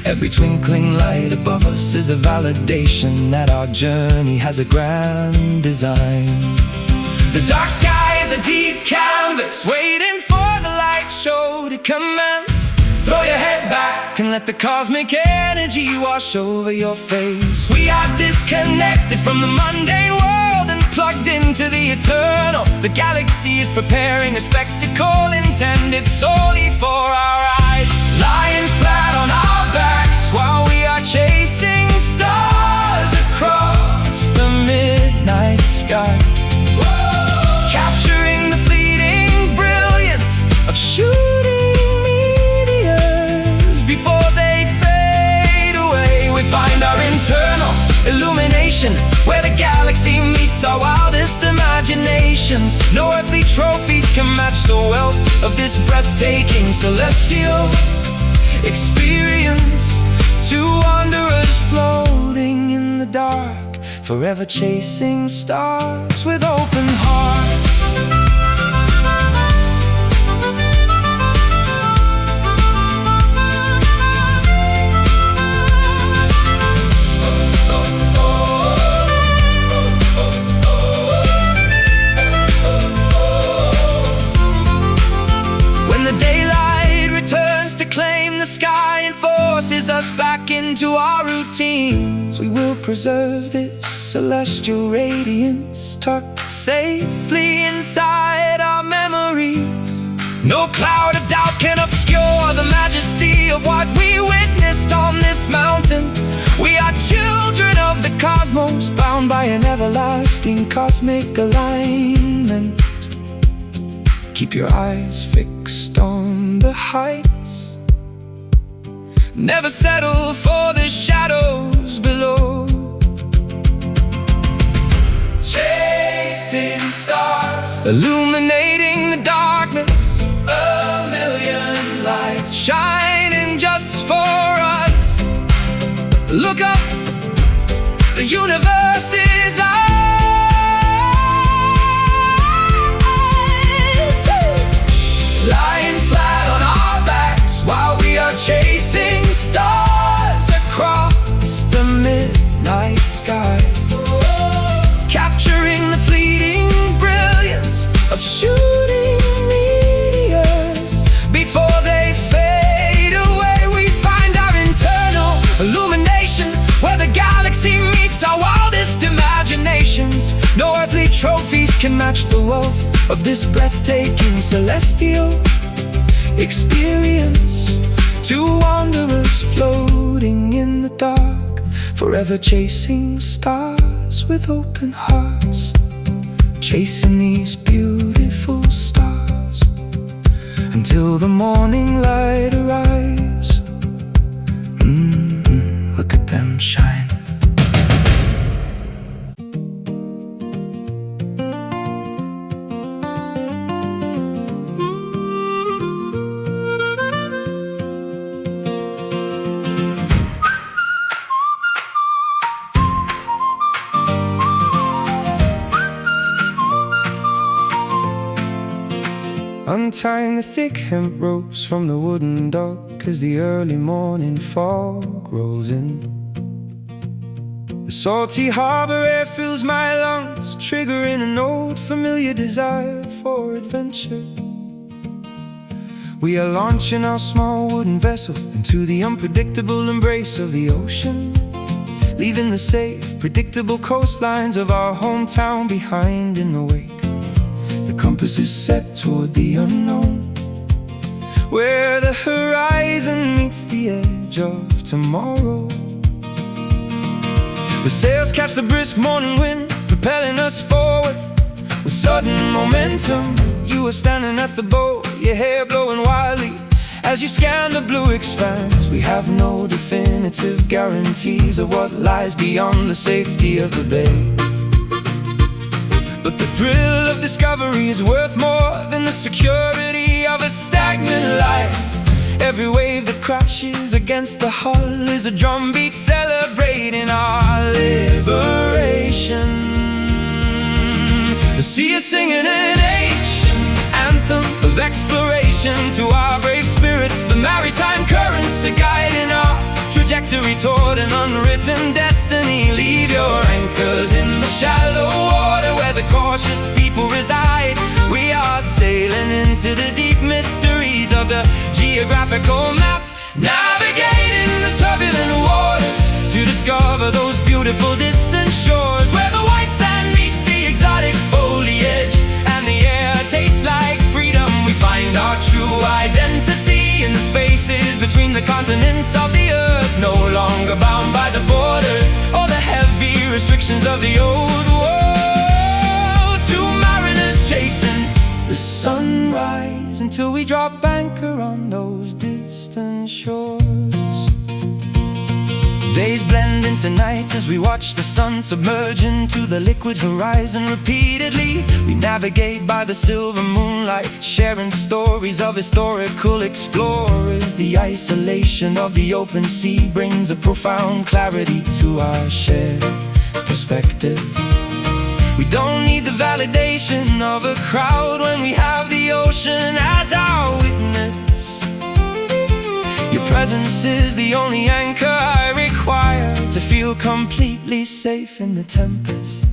Every twinkling light above us is a validation that our journey has a grand design. The dark sky is a deep canvas waiting for the light show to commence. Throw your head back and let the cosmic energy wash over your face. We are disconnected from the mundane world and plugged into the eternal. The galaxy is preparing a spectacle intended solely for our eyes. Lying flat on our backs while we are chasing stars across the midnight sky, capturing the fleeting brilliance of shooting meteors before they fade away. We find our internal illumination where the galaxy meets our wildest imaginations. No earthly trophies can match the wealth of this breathtaking celestial experience. Two wanderers floating in the dark, forever chasing stars with open hearts. When the daylight returns to claim the sky and eases us back into our routines. We will preserve this celestial radiance, tucked safely inside our memories. No cloud of doubt can obscure the majesty of what we witnessed on this mountain. We are children of the cosmos, bound by an everlasting cosmic alignment. Keep your eyes fixed on the heights. Never settle for the shadows below. Chasing stars, illuminating the darkness. A million lights shining just for us. Look up, the universe is ours. Lying flat on our backs while we are chasing stars across the midnight sky, capturing the fleeting brilliance of shooting meteors. Before they fade away, we find our internal illumination, where the galaxy meets our wildest imaginations. No earthly trophies can match the wealth of this breathtaking celestial experience. Two wanderers floating in the dark, forever chasing stars with open hearts, chasing these beautiful stars until the morning light arrives. Look at them shine. Untying the thick hemp ropes from the wooden dock as the early morning fog rolls in. The salty harbor air fills my lungs, triggering an old familiar desire for adventure. We are launching our small wooden vessel into the unpredictable embrace of the ocean, leaving the safe, predictable coastlines of our hometown behind in the wake. The compass is set toward the unknown, where the horizon meets the edge of tomorrow. The sails catch the brisk morning wind, propelling us forward with sudden momentum. You are standing at the boat, your hair blowing wildly as you scan the blue expanse. We have no definitive guarantees of what lies beyond the safety of the bay, but the thrill of discovery is worth more than the security of a stagnant life. Every wave that crashes against the hull is a drumbeat celebrating our liberation. The sea is singing an ancient anthem of exploration to our brave spirits. The maritime currents are guiding our trajectory toward an unwritten destiny. Leave your anchors in the shallow water where the cautious people reside. We are sailing into the deep mysteries of the geographical map, navigating the turbulent waters to discover those beautiful distant shores, where the white sand meets the exotic foliage and the air tastes like freedom. We find our true identity in the spaces between the continents of the earth, no longer bound by the borders or the heavy restrictions of the old world. Two mariners chasing the sunrise until we drop anchor on those distant shores. Days blend into nights as we watch the sun submerge into the liquid horizon repeatedly. We navigate by the silver moonlight, sharing stories of historical explorers. The isolation of the open sea brings a profound clarity to our shared perspective. We don't need the validation of a crowd when we have the ocean as our witness. Your presence is the only anchor I require to feel completely safe in the tempest.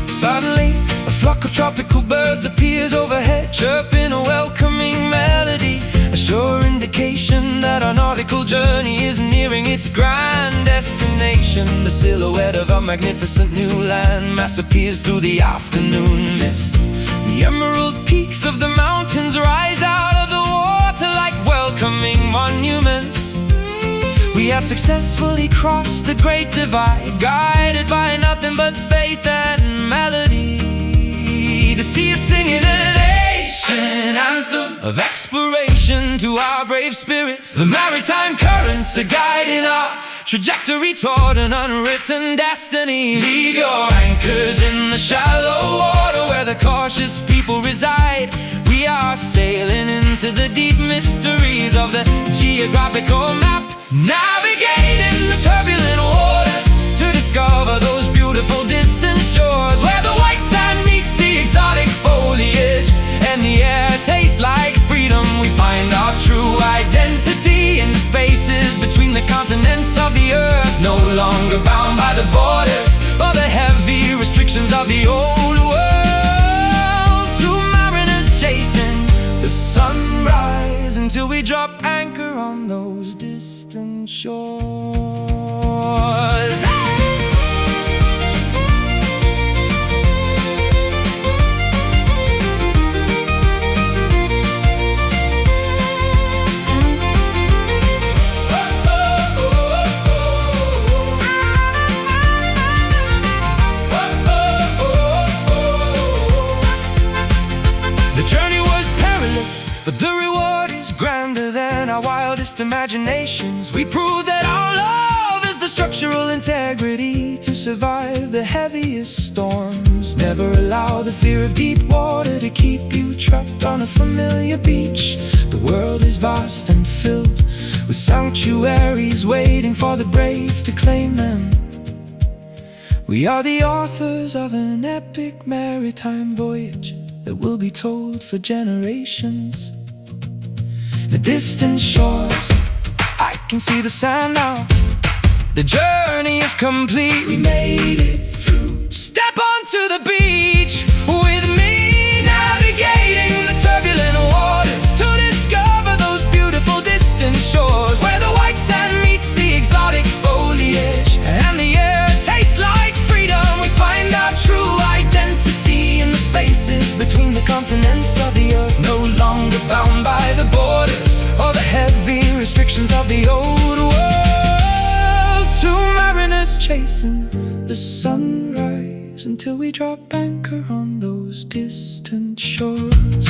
Suddenly, a flock of tropical birds appears overhead, chirping a welcoming melody. A sure indication that our nautical journey is nearing its grand destination. The silhouette of a magnificent new land mass appears through the afternoon mist. The emerald peaks of the mountains rise out of the water like welcoming monuments. We have successfully crossed the great divide, guided by nothing but faith and melody. The sea is singing an ancient anthem of exploration to our brave spirits. The maritime currents are guiding our trajectory toward an unwritten destiny. Leave your anchors in the shallow water where the cautious people reside. We are sailing into the deep mysteries of the geographical map, navigating the turbulent waters to discover those beautiful distant shores where the white sand meets the exotic foliage and the air tastes like freedom. We find our true identity in the spaces between the continents of the earth, no longer bound by the borders or the heavy restrictions of the old world. Two mariners chasing the sunrise until we drop anchor on those distant shores. But the reward is grander than our wildest imaginations. We prove that our love is the structural integrity to survive the heaviest storms. Never allow the fear of deep water to keep you trapped on a familiar beach. The world is vast and filled with sanctuaries waiting for the brave to claim them. We are the authors of an epic maritime voyage that will be told for generations. The distant shores, I can see the sand now. The journey is complete, we made it through. Step onto the beach with me, navigating the turbulent waters to discover those beautiful distant shores where the white sand meets the exotic foliage and the air tastes like freedom. We find our true identity in the spaces between the continents of the earth, no longer bound by the borders or the heavy restrictions of the old world. Two mariners chasing the sunrise until we drop anchor on those distant shores.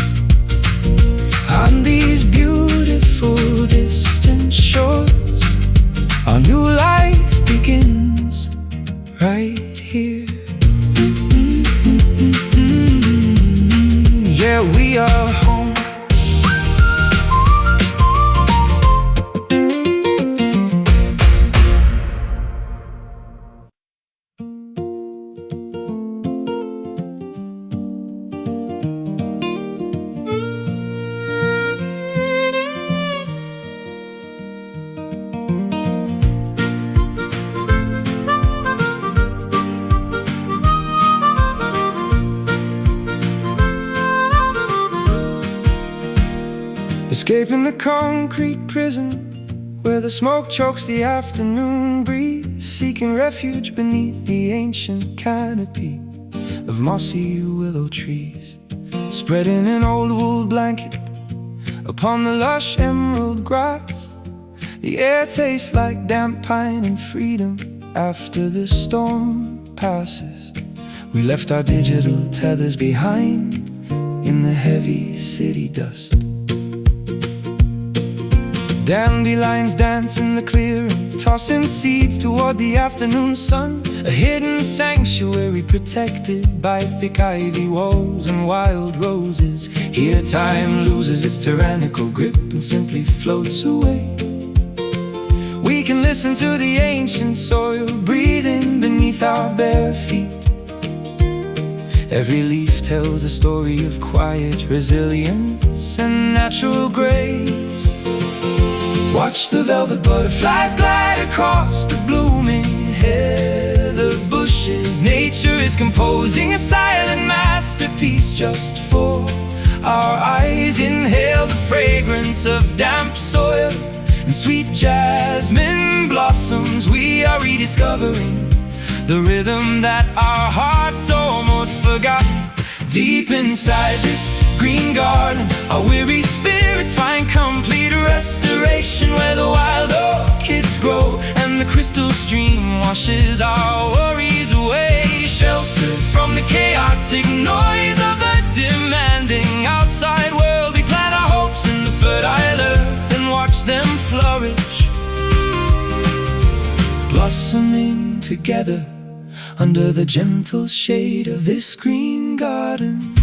On these beautiful distant shores, our new life begins right here. Yeah, we are home. Escaping the concrete prison where the smoke chokes the afternoon breeze, seeking refuge beneath the ancient canopy of mossy willow trees, spreading an old wool blanket upon the lush emerald grass. The air tastes like damp pine and freedom after the storm passes. We left our digital tethers behind in the heavy city dust. Dandelions dance in the clearing, tossing seeds toward the afternoon sun. A hidden sanctuary protected by thick ivy walls and wild roses. Here time loses its tyrannical grip and simply floats away. We can listen to the ancient soil breathing beneath our bare feet. Every leaf tells a story of quiet resilience and natural grace. Watch the velvet butterflies glide across the blooming heather bushes. Nature is composing a silent masterpiece just for Our eyes inhale the fragrance of damp soil and sweet jasmine blossoms. We are rediscovering the rhythm that our hearts almost forgot. Deep inside this green garden, our weary spirits find complete restoration, where the wild orchids grow and the crystal stream washes our worries away. Sheltered from the chaotic noise of the demanding outside world, we plant our hopes in the fertile earth and watch them flourish, blossoming together under the gentle shade of this green garden.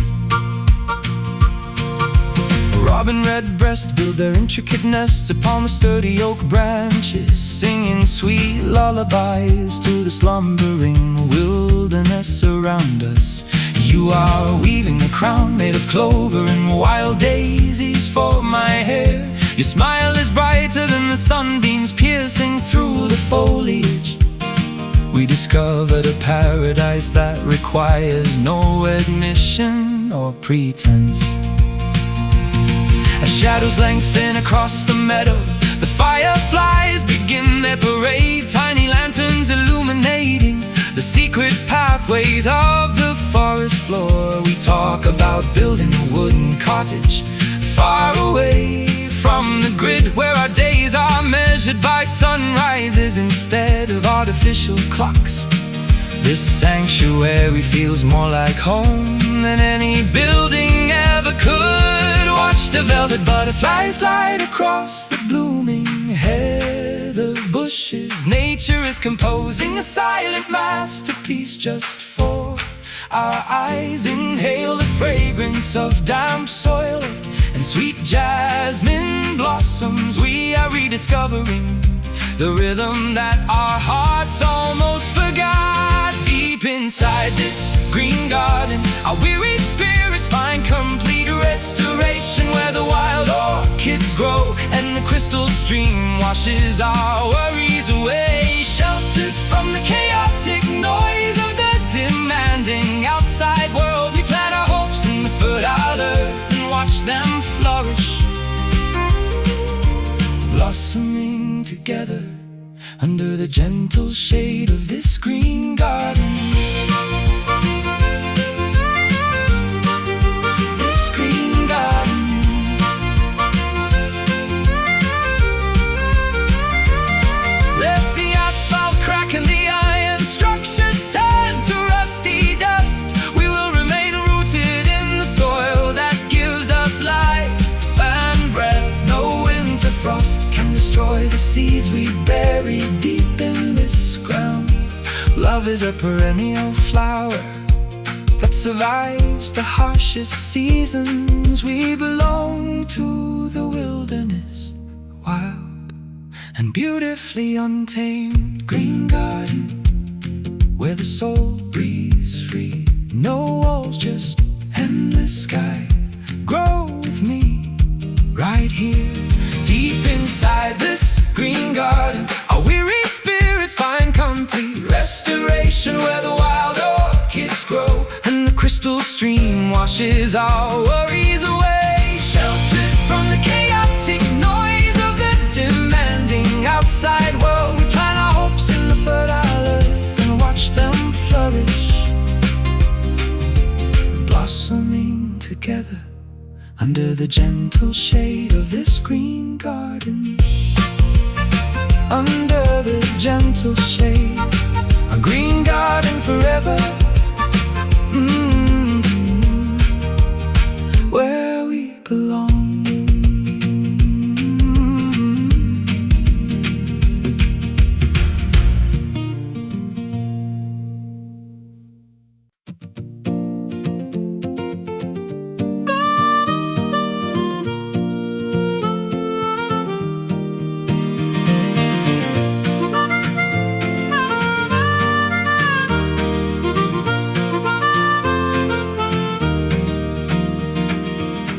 Robin redbreast build their intricate nests upon the sturdy oak branches, singing sweet lullabies to the slumbering wilderness around us. You are weaving a crown made of clover and wild daisies for my hair. Your smile is brighter than the sunbeams piercing through the foliage. We discovered a paradise that requires no admission or pretense. As shadows lengthen across the meadow, the fireflies begin their parade, tiny lanterns illuminating the secret pathways of the forest floor. We talk about building a wooden cottage far away from the grid, where our days are measured by sunrises instead of artificial clocks. This sanctuary feels more like home than any building ever could. Watch the velvet butterflies glide across the blooming heather bushes. Nature is composing a silent masterpiece just for our eyes. Inhale the fragrance of damp soil and sweet jasmine blossoms. We are rediscovering the rhythm that our hearts almost forgot. Deep inside this green garden, our weary spirits find complete restoration, where the wild orchids grow and the crystal stream washes our worries away. Sheltered from the chaotic noise of the demanding outside world, we plant our hopes in the fertile earth and watch them flourish, blossoming together under the gentle shade of this green garden. This green garden. Let the asphalt crack and the iron structures turn to rusty dust. We will remain rooted in the soil that gives us life and breath. No winter frost can destroy the seeds we bury deep in this ground. Love is a perennial flower that survives the harshest seasons. We belong to the wilderness, wild and beautifully untamed. Green garden, where the soul breathes free. No walls, just endless sky. Grow with me right here. Deep inside this green garden, our weary spirits find complete restoration, where the wild orchids grow and the crystal stream washes our worries away. Sheltered from the chaotic noise of the demanding outside world, we plant our hopes in the fertile earth and watch them flourish, blossoming together under the gentle shade of this green garden. Under the gentle shade, a green garden forever, where we belong.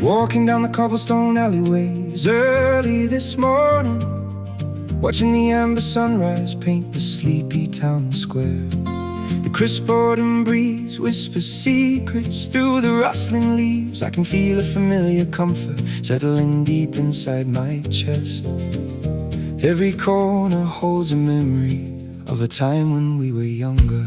Walking down the cobblestone alleyways early this morning, watching the amber sunrise paint the sleepy town square. The crisp autumn breeze whispers secrets through the rustling leaves. I can feel a familiar comfort settling deep inside my chest. Every corner holds a memory of a time when we were younger.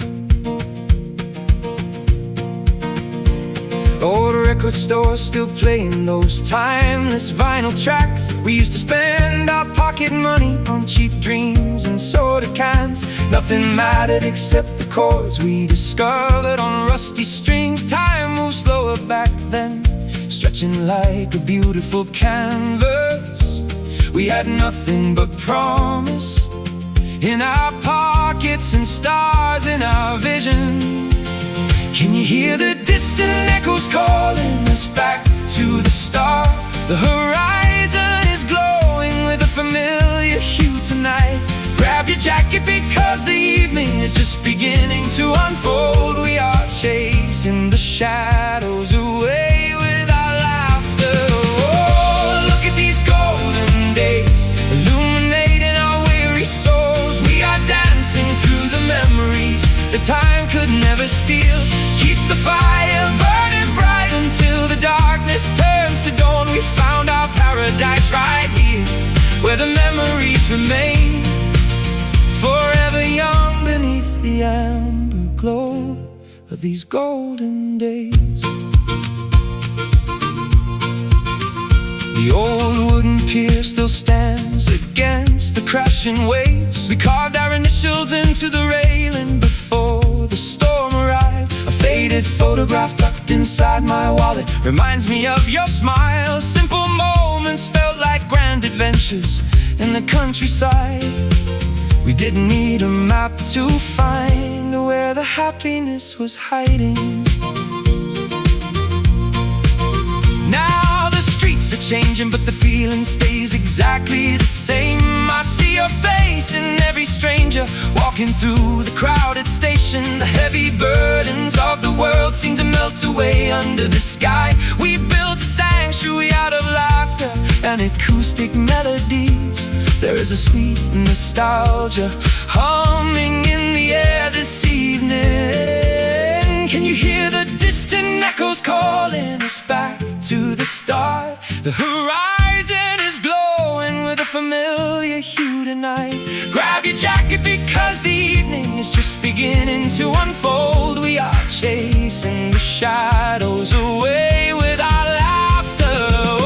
Old record stores still playing those timeless vinyl tracks. We used to spend our pocket money on cheap dreams and soda cans. Nothing mattered except the chords we discovered on rusty strings. Time moved slower back then, stretching like a beautiful canvas. We had nothing but promise in our pockets and stars in our vision. Can you hear the distant echoes calling us back to the start? The horizon is glowing with a familiar hue tonight. Grab your jacket because the evening is just beginning to unfold. We are chasing the shadows away with our laughter. Oh, look at these golden days illuminating our weary souls. We are dancing through the memories that time could never steal. Keep the fire burning bright until the darkness turns to dawn. We found our paradise right here, where the memories remain, forever young beneath the amber glow of these golden days. The old wooden pier still stands against the crashing waves. We carved our initials into the railing before the storm arrived. A faded photograph tucked inside my wallet reminds me of your smile. Simple moments felt like grand adventures in the countryside. We didn't need a map to find where the happiness was hiding. Now the streets are changing, but the feeling stays exactly the same. I see your face in every stranger walking through the crowded station. The heavy burdens of the world seem to melt away under the sky. We built a sanctuary out of laughter and acoustic melodies. There is a sweet nostalgia humming in the air this evening. Can you hear the distant echoes calling us back to the start? The horizon is glowing with a familiar hue tonight. Grab your jacket because the evening is just beginning to unfold. We are chasing the shadows away with our laughter.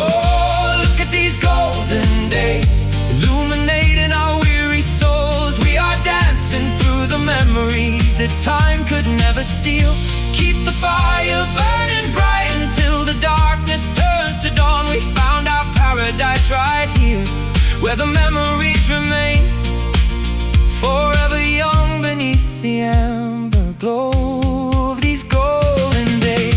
Oh, look at these golden days illuminating our weary souls. We are dancing through the memories that time could never steal. Keep the fire burning bright until the darkness turns to dawn. We found our paradise right here, where the memories remain, forever young beneath the amber glow of these golden days.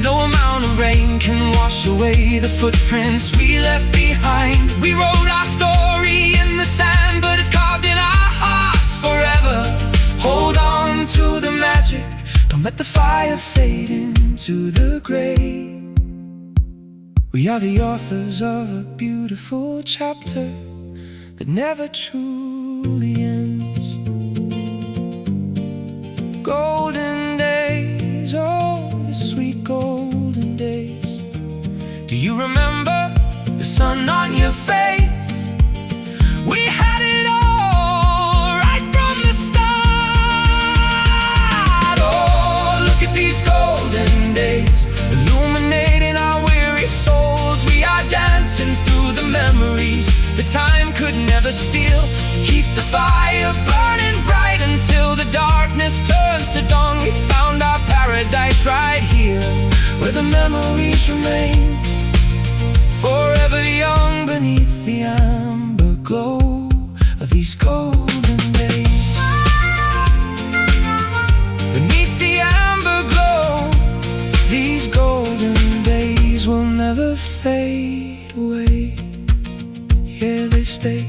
No amount of rain can wash away the footprints we left behind. We wrote our story in the sand, but it's carved in our hearts forever. Hold on to the magic, don't let the fire fade into the gray. We are the authors of a beautiful chapter that never truly ends. Golden days, oh, the sweet golden days. Do you remember the sun on your face? We had it all right from the start. Oh, look at these golden days illuminating our weary souls. We are dancing through the memories that time could never steal. Keep the fire burning bright until the darkness turns to dawn. We found our paradise right here, where the memories remain, forever young beneath the amber glow of these golden days. Beneath the amber glow, these golden days will never fade away. stay.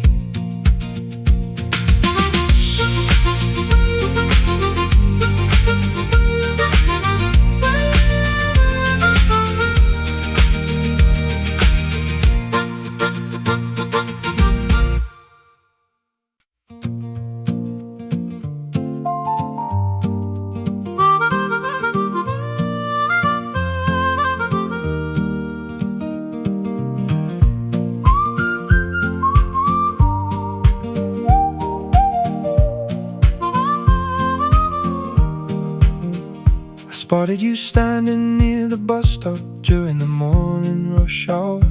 Spotted you standing near the bus stop during the morning rush hour,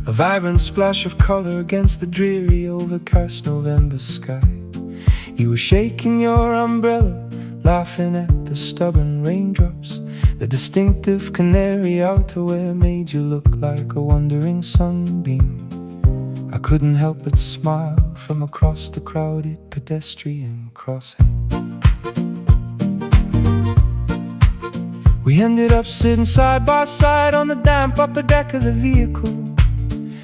a vibrant splash of color against the dreary overcast November sky. You were shaking your umbrella, laughing at the stubborn raindrops. The distinctive canary outerwear made you look like a wandering sunbeam. I couldn't help but smile from across the crowded pedestrian crossing. We ended up sitting side by side on the damp upper deck of the vehicle,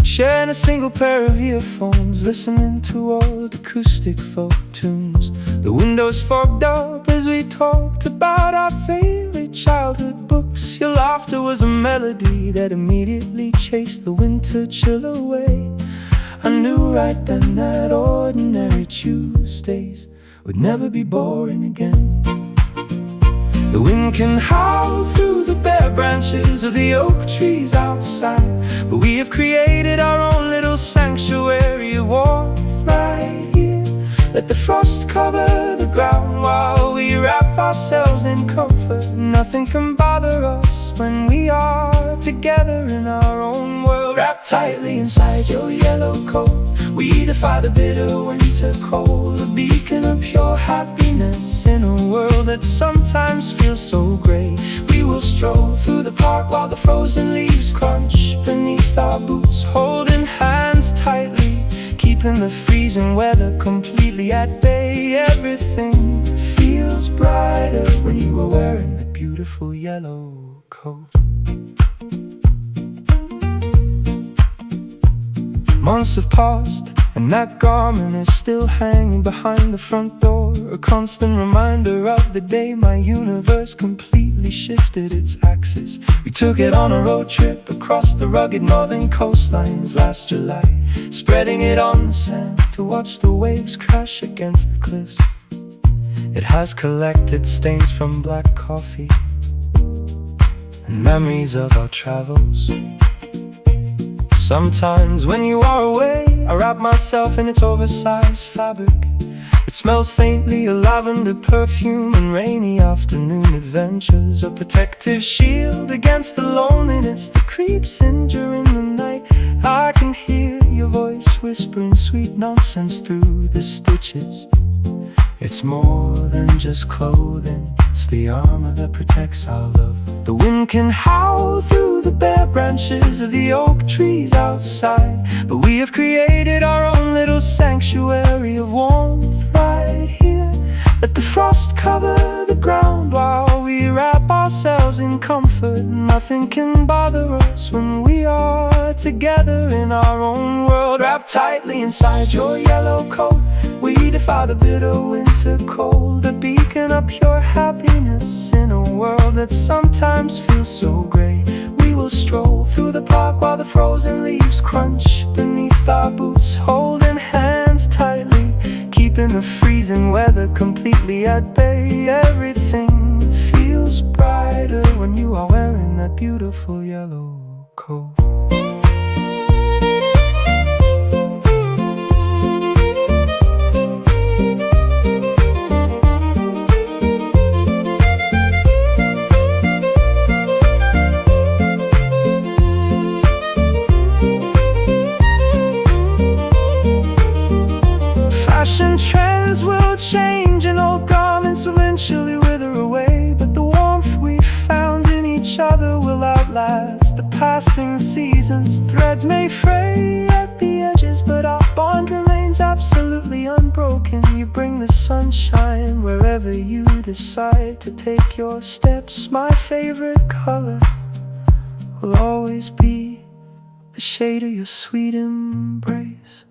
sharing a single pair of earphones, listening to old acoustic folk tunes. The windows fogged up as we talked about our favorite childhood books. Your laughter was a melody that immediately chased the winter chill away. I knew right then that ordinary Tuesdays would never be boring again. The wind can howl through the bare branches of the oak trees outside, but we have created our own little sanctuary of warmth right here. Let the frost cover the ground while we wrap ourselves in comfort. Nothing can bother us when we are together in our own world. Wrapped tightly inside your yellow coat, we defy the bitter winter cold, a beacon of pure happiness in a world that sometimes feels so gray. We will stroll through the park while the frozen leaves crunch beneath our boots, holding hands tightly, keeping the freezing weather completely at bay. Everything feels brighter when you are wearing that beautiful yellow coat. Months have passed, and that garment is still hanging behind the front door, a constant reminder of the day my universe completely shifted its axis. We took it on a road trip across the rugged northern coastlines last July, spreading it on the sand to watch the waves crash against the cliffs. It has collected stains from black coffee and memories of our travels. Sometimes when you are away, I wrap myself in its oversized fabric. It smells faintly of lavender perfume and rainy afternoon adventures, a protective shield against the loneliness that creeps in during the night. I can hear your voice whispering sweet nonsense through the stitches. It's more than just clothing, it's the armor that protects our love. The wind can howl through the bare branches of the oak trees outside, but we have created our own little sanctuary of warmth right here. Let the frost cover the ground while we wrap ourselves in comfort. Nothing can bother us when we are together in our own world. Wrapped tightly inside your yellow coat, we defy the bitter winter cold, a beacon of pure happiness in a world that sometimes feels so gray. We will stroll through the park while the frozen leaves crunch beneath our boots, holding hands tightly, keeping the freezing weather completely at bay. Everything feels brighter when you are wearing that beautiful yellow coat. Fashion trends will change and old garments eventually wither away, but the warmth we found in each other will outlast the passing seasons. Threads may fray at the edges, but our bond remains absolutely unbroken. You bring the sunshine wherever you decide to take your steps. My favorite color will always be the shade of your sweet embrace.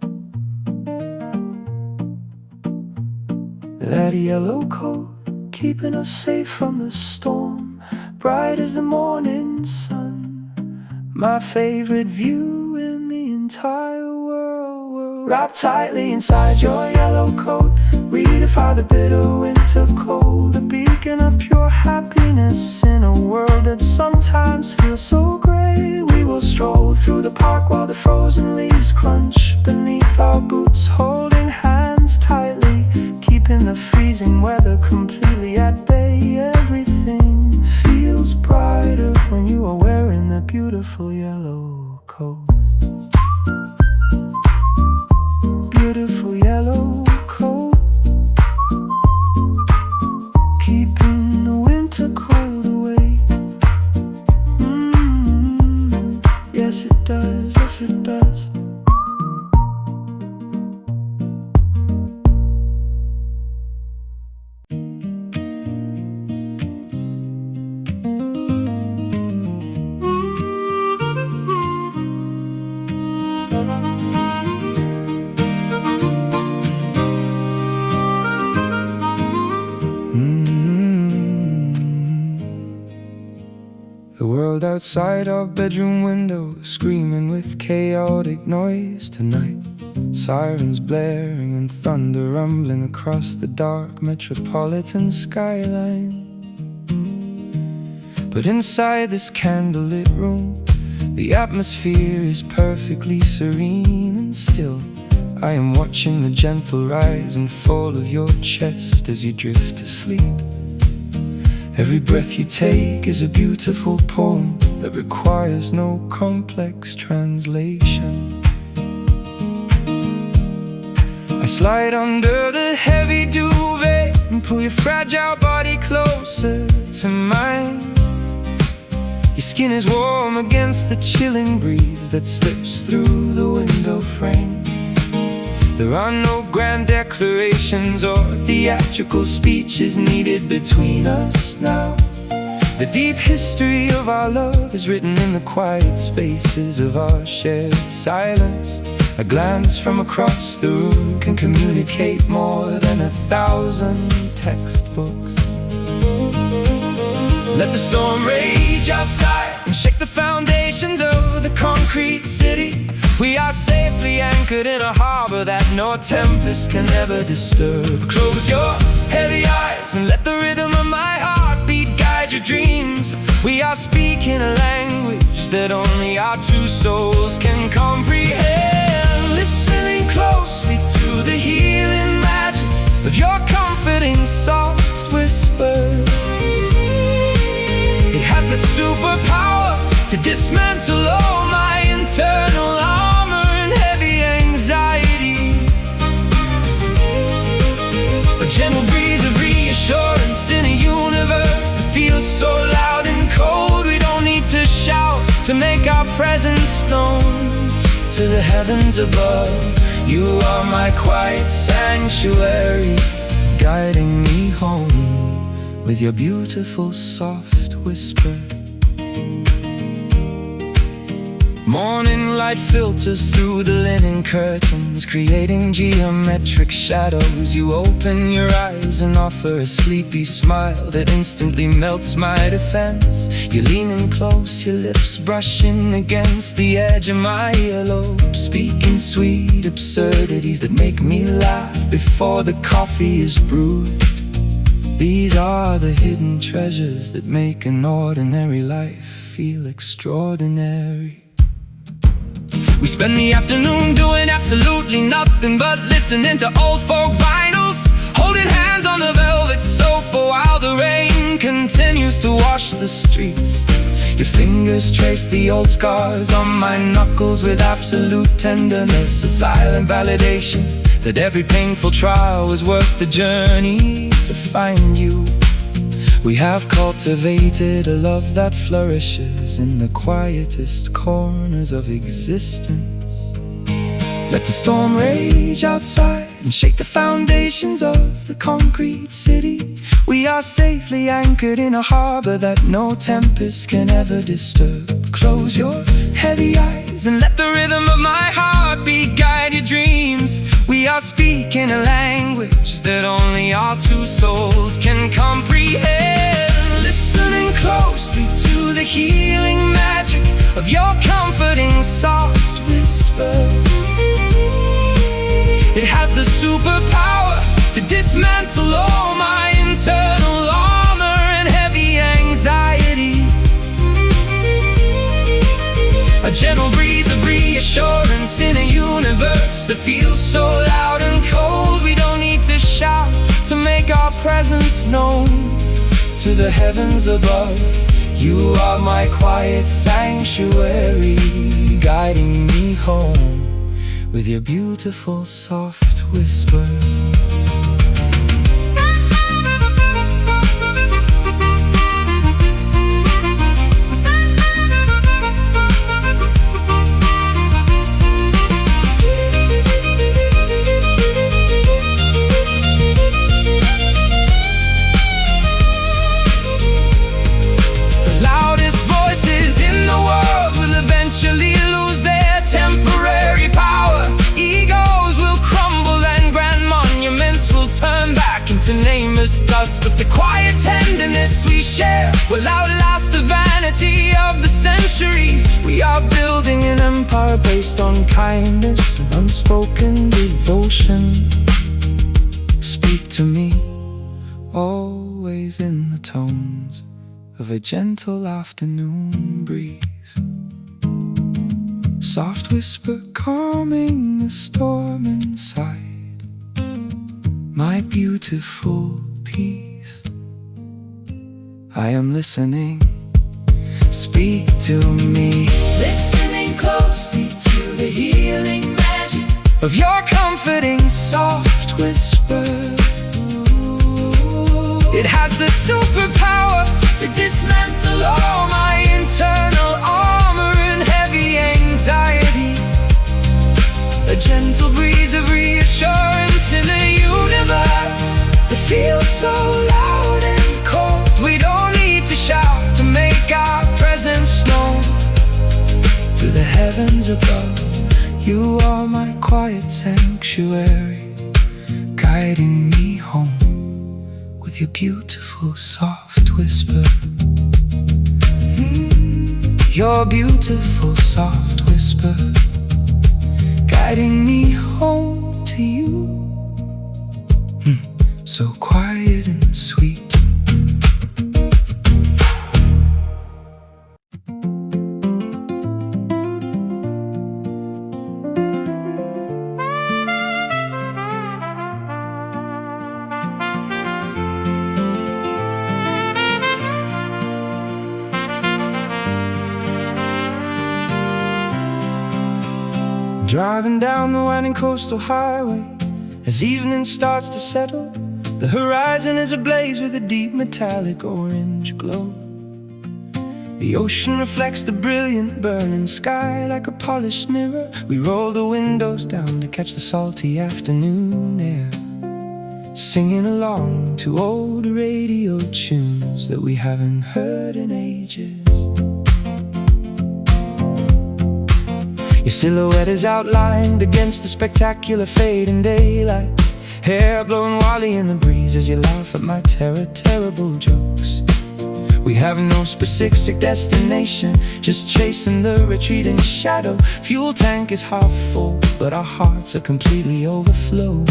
That yellow coat, keeping us safe from the storm, bright as the morning sun. My favorite view in the entire world. Wrapped tightly inside your yellow coat, we defy the bitter winter cold. A beacon of pure happiness in a world that sometimes feels so gray. We will stroll through the park while the frozen leaves crunch beneath our boots, holding hands tightly, keeping the freezing weather completely at bay. Everything feels brighter when you are wearing that beautiful yellow coat. Beautiful yellow coat, keeping the winter cold away. Yes it does, yes it does. The world outside our bedroom window screaming with chaotic noise tonight. Sirens blaring and thunder rumbling across the dark metropolitan skyline. But inside this candlelit room, the atmosphere is perfectly serene and still. I am watching the gentle rise and fall of your chest as you drift to sleep. Every breath you take is a beautiful poem that requires no complex translation. I slide under the heavy duvet and pull your fragile body closer to mine. Your skin is warm against the chilling breeze that slips through the window frame. There are no grand declarations or theatrical speeches needed between us now. The deep history of our love is written in the quiet spaces of our shared silence. A glance from across the room can communicate more than 1,000 textbooks. Let the storm rage outside and shake the foundations of the concrete city. We are safely anchored in a harbor that no tempest can ever disturb. Close your heavy eyes and let the rhythm of my heartbeat guide your dreams. We are speaking a language that only our two souls can comprehend. Listening closely to the healing magic of your comforting soft whisper. It has the superpower to dismantle all my internal armor and heavy anxiety. A gentle breeze of reassurance in a universe that feels so loud and cold. We don't need to shout to make our presence known. To the heavens above, you are my quiet sanctuary, guiding me home with your beautiful soft whisper. Morning light filters through the linen curtains, creating geometric shadows. You open your eyes and offer a sleepy smile that instantly melts my defense. You're leaning close, your lips brushing against the edge of my earlobe, speaking sweet absurdities that make me laugh before the coffee is brewed. These are the hidden treasures that make an ordinary life feel extraordinary. We spend the afternoon doing absolutely nothing but listening to old folk vinyls, holding hands on the velvet sofa while the rain continues to wash the streets. Your fingers trace the old scars on my knuckles with absolute tenderness, a silent validation that every painful trial was worth the journey to find you. We have cultivated a love that flourishes in the quietest corners of existence. Let the storm rage outside and shake the foundations of the concrete city. We are safely anchored in a harbor that no tempest can ever disturb. Close your heavy eyes and let the rhythm of my heart heartbeat guide your dreams. We are speaking a language that only our two souls can comprehend. Listening closely to the healing magic of your comforting soft whisper. It has the superpower to dismantle all my internal armor and heavy anxiety. A gentle breeze of reassurance in a universe that feels so loud and cold. We don't need to shout to make our presence known to the heavens above. You are my quiet sanctuary, guiding me home with your beautiful soft whisper. Dust, but the quiet tenderness we share will outlast the vanity of the centuries. We are building an empire based on kindness and unspoken devotion. Speak to me, always in the tones of a gentle afternoon breeze. Soft whisper calming the storm inside. My beautiful peace, I am listening. Speak to me, listening closely to the healing magic of your comforting soft whisper. It has the superpower to dismantle all my internal armor and heavy anxiety. A gentle breeze of reassurance in a universe that feels so loud and cold. We don't need to shout to make our presence known to the heavens above. You are my quiet sanctuary, guiding me home with your beautiful soft whisper. Your beautiful soft whisper, guiding me home to you. So quiet and sweet. Driving down the winding coastal highway as evening starts to settle. The horizon is ablaze with a deep metallic orange glow. The ocean reflects the brilliant burning sky like a polished mirror. We roll the windows down to catch the salty afternoon air, singing along to old radio tunes that we haven't heard in ages. Your silhouette is outlined against the spectacular fading daylight, hair blowing wildly in the breeze as you laugh at my terrible jokes. We have no specific destination, just chasing the retreating shadow. Fuel tank is half full, but our hearts are completely overflowing.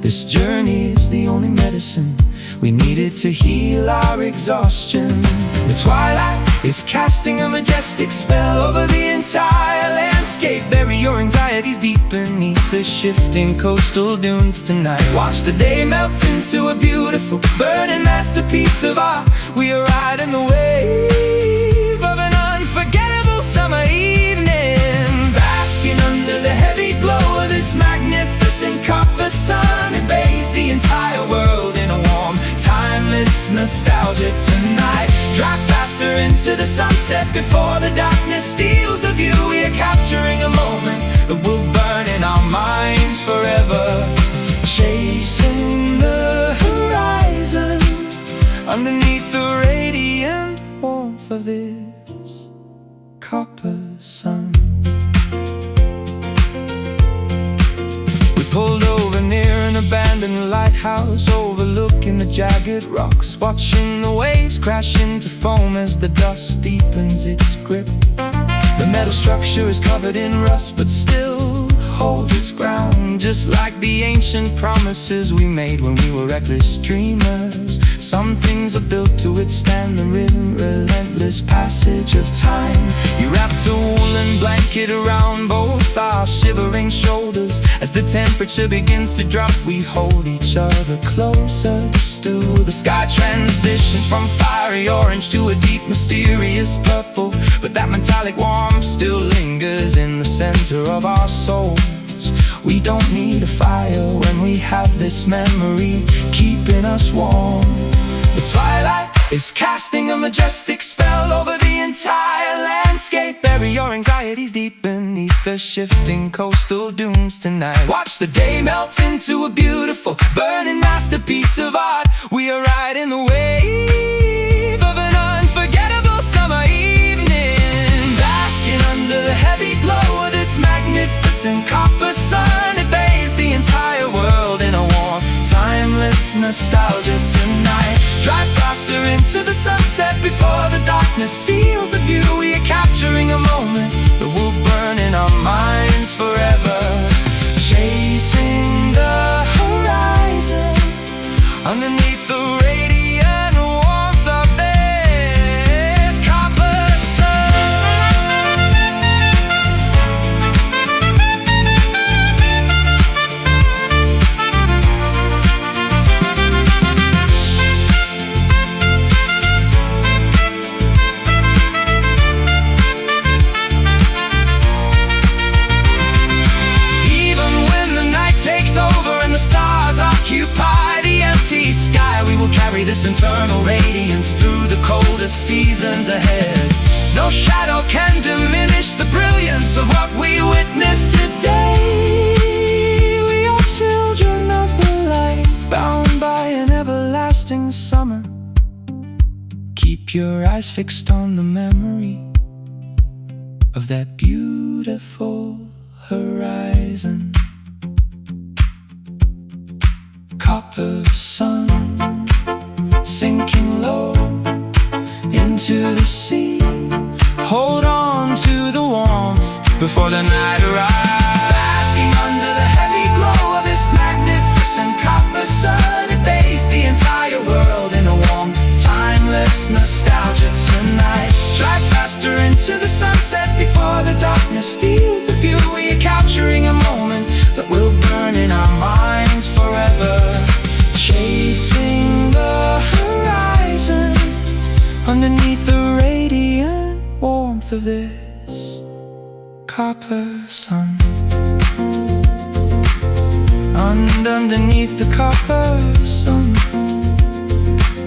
This journey is the only medicine we needed to heal our exhaustion. The twilight is casting a majestic spell over the entire landscape. Bury your anxieties deep beneath the shifting coastal dunes tonight. Watch the day melt into a beautiful burning masterpiece of art. We are riding the wave of an unforgettable summer evening, basking under the heavy glow of this magnificent copper sun. It bathes the entire world in a warm, timeless nostalgia tonight. Drive faster into the sunset before the darkness steals the view. We are capturing a moment that will burn in our minds forever, chasing the horizon underneath the radiant warmth of this copper sun. lighthouse overlooking the jagged rocks, watching the waves crash into foam as the dust deepens its grip. The metal structure is covered in rust, but still holds its ground, just like the ancient promises we made when we were reckless dreamers. Some things are built to withstand the relentless passage of time. You wrapped a woolen blanket around both our shivering shoulders. As the temperature begins to drop, we hold each other closer still. The sky transitions from fiery orange to a deep mysterious purple, but that metallic warmth still lingers in the center of our souls. We don't need a fire when we have this memory keeping us warm. The twilight is casting a majestic spell over the entire landscape. Bury your anxieties deep beneath the shifting coastal dunes tonight. Watch the day melt into a beautiful, burning masterpiece of art. We are riding the wave of an unforgettable summer evening, basking under the heavy glow of this magnificent copper sun. It bathes the entire world in a warm, timeless nostalgia tonight. Drive faster into the sunset before the darkness steals the view. We are capturing a moment that will burn in our minds forever, chasing the horizon underneath the radiant warmth of this copper sun. Carry this internal radiance through the coldest seasons ahead. No shadow can diminish the brilliance of what we witness today. We are children of the light, bound by an everlasting summer. Keep your eyes fixed on the memory of that beautiful horizon. Copper sun sinking low into the sea. Hold on to the warmth before the night arrives. Basking under the heavy glow of this magnificent copper sun, it bathes the entire world in a warm, timeless nostalgia tonight. Drive faster into the sunset before the darkness steals the view. We are capturing a moment that will burn in our minds forever, chasing the horizon underneath the radiant warmth of this copper sun. Underneath the copper sun,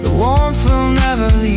the warmth will never leave.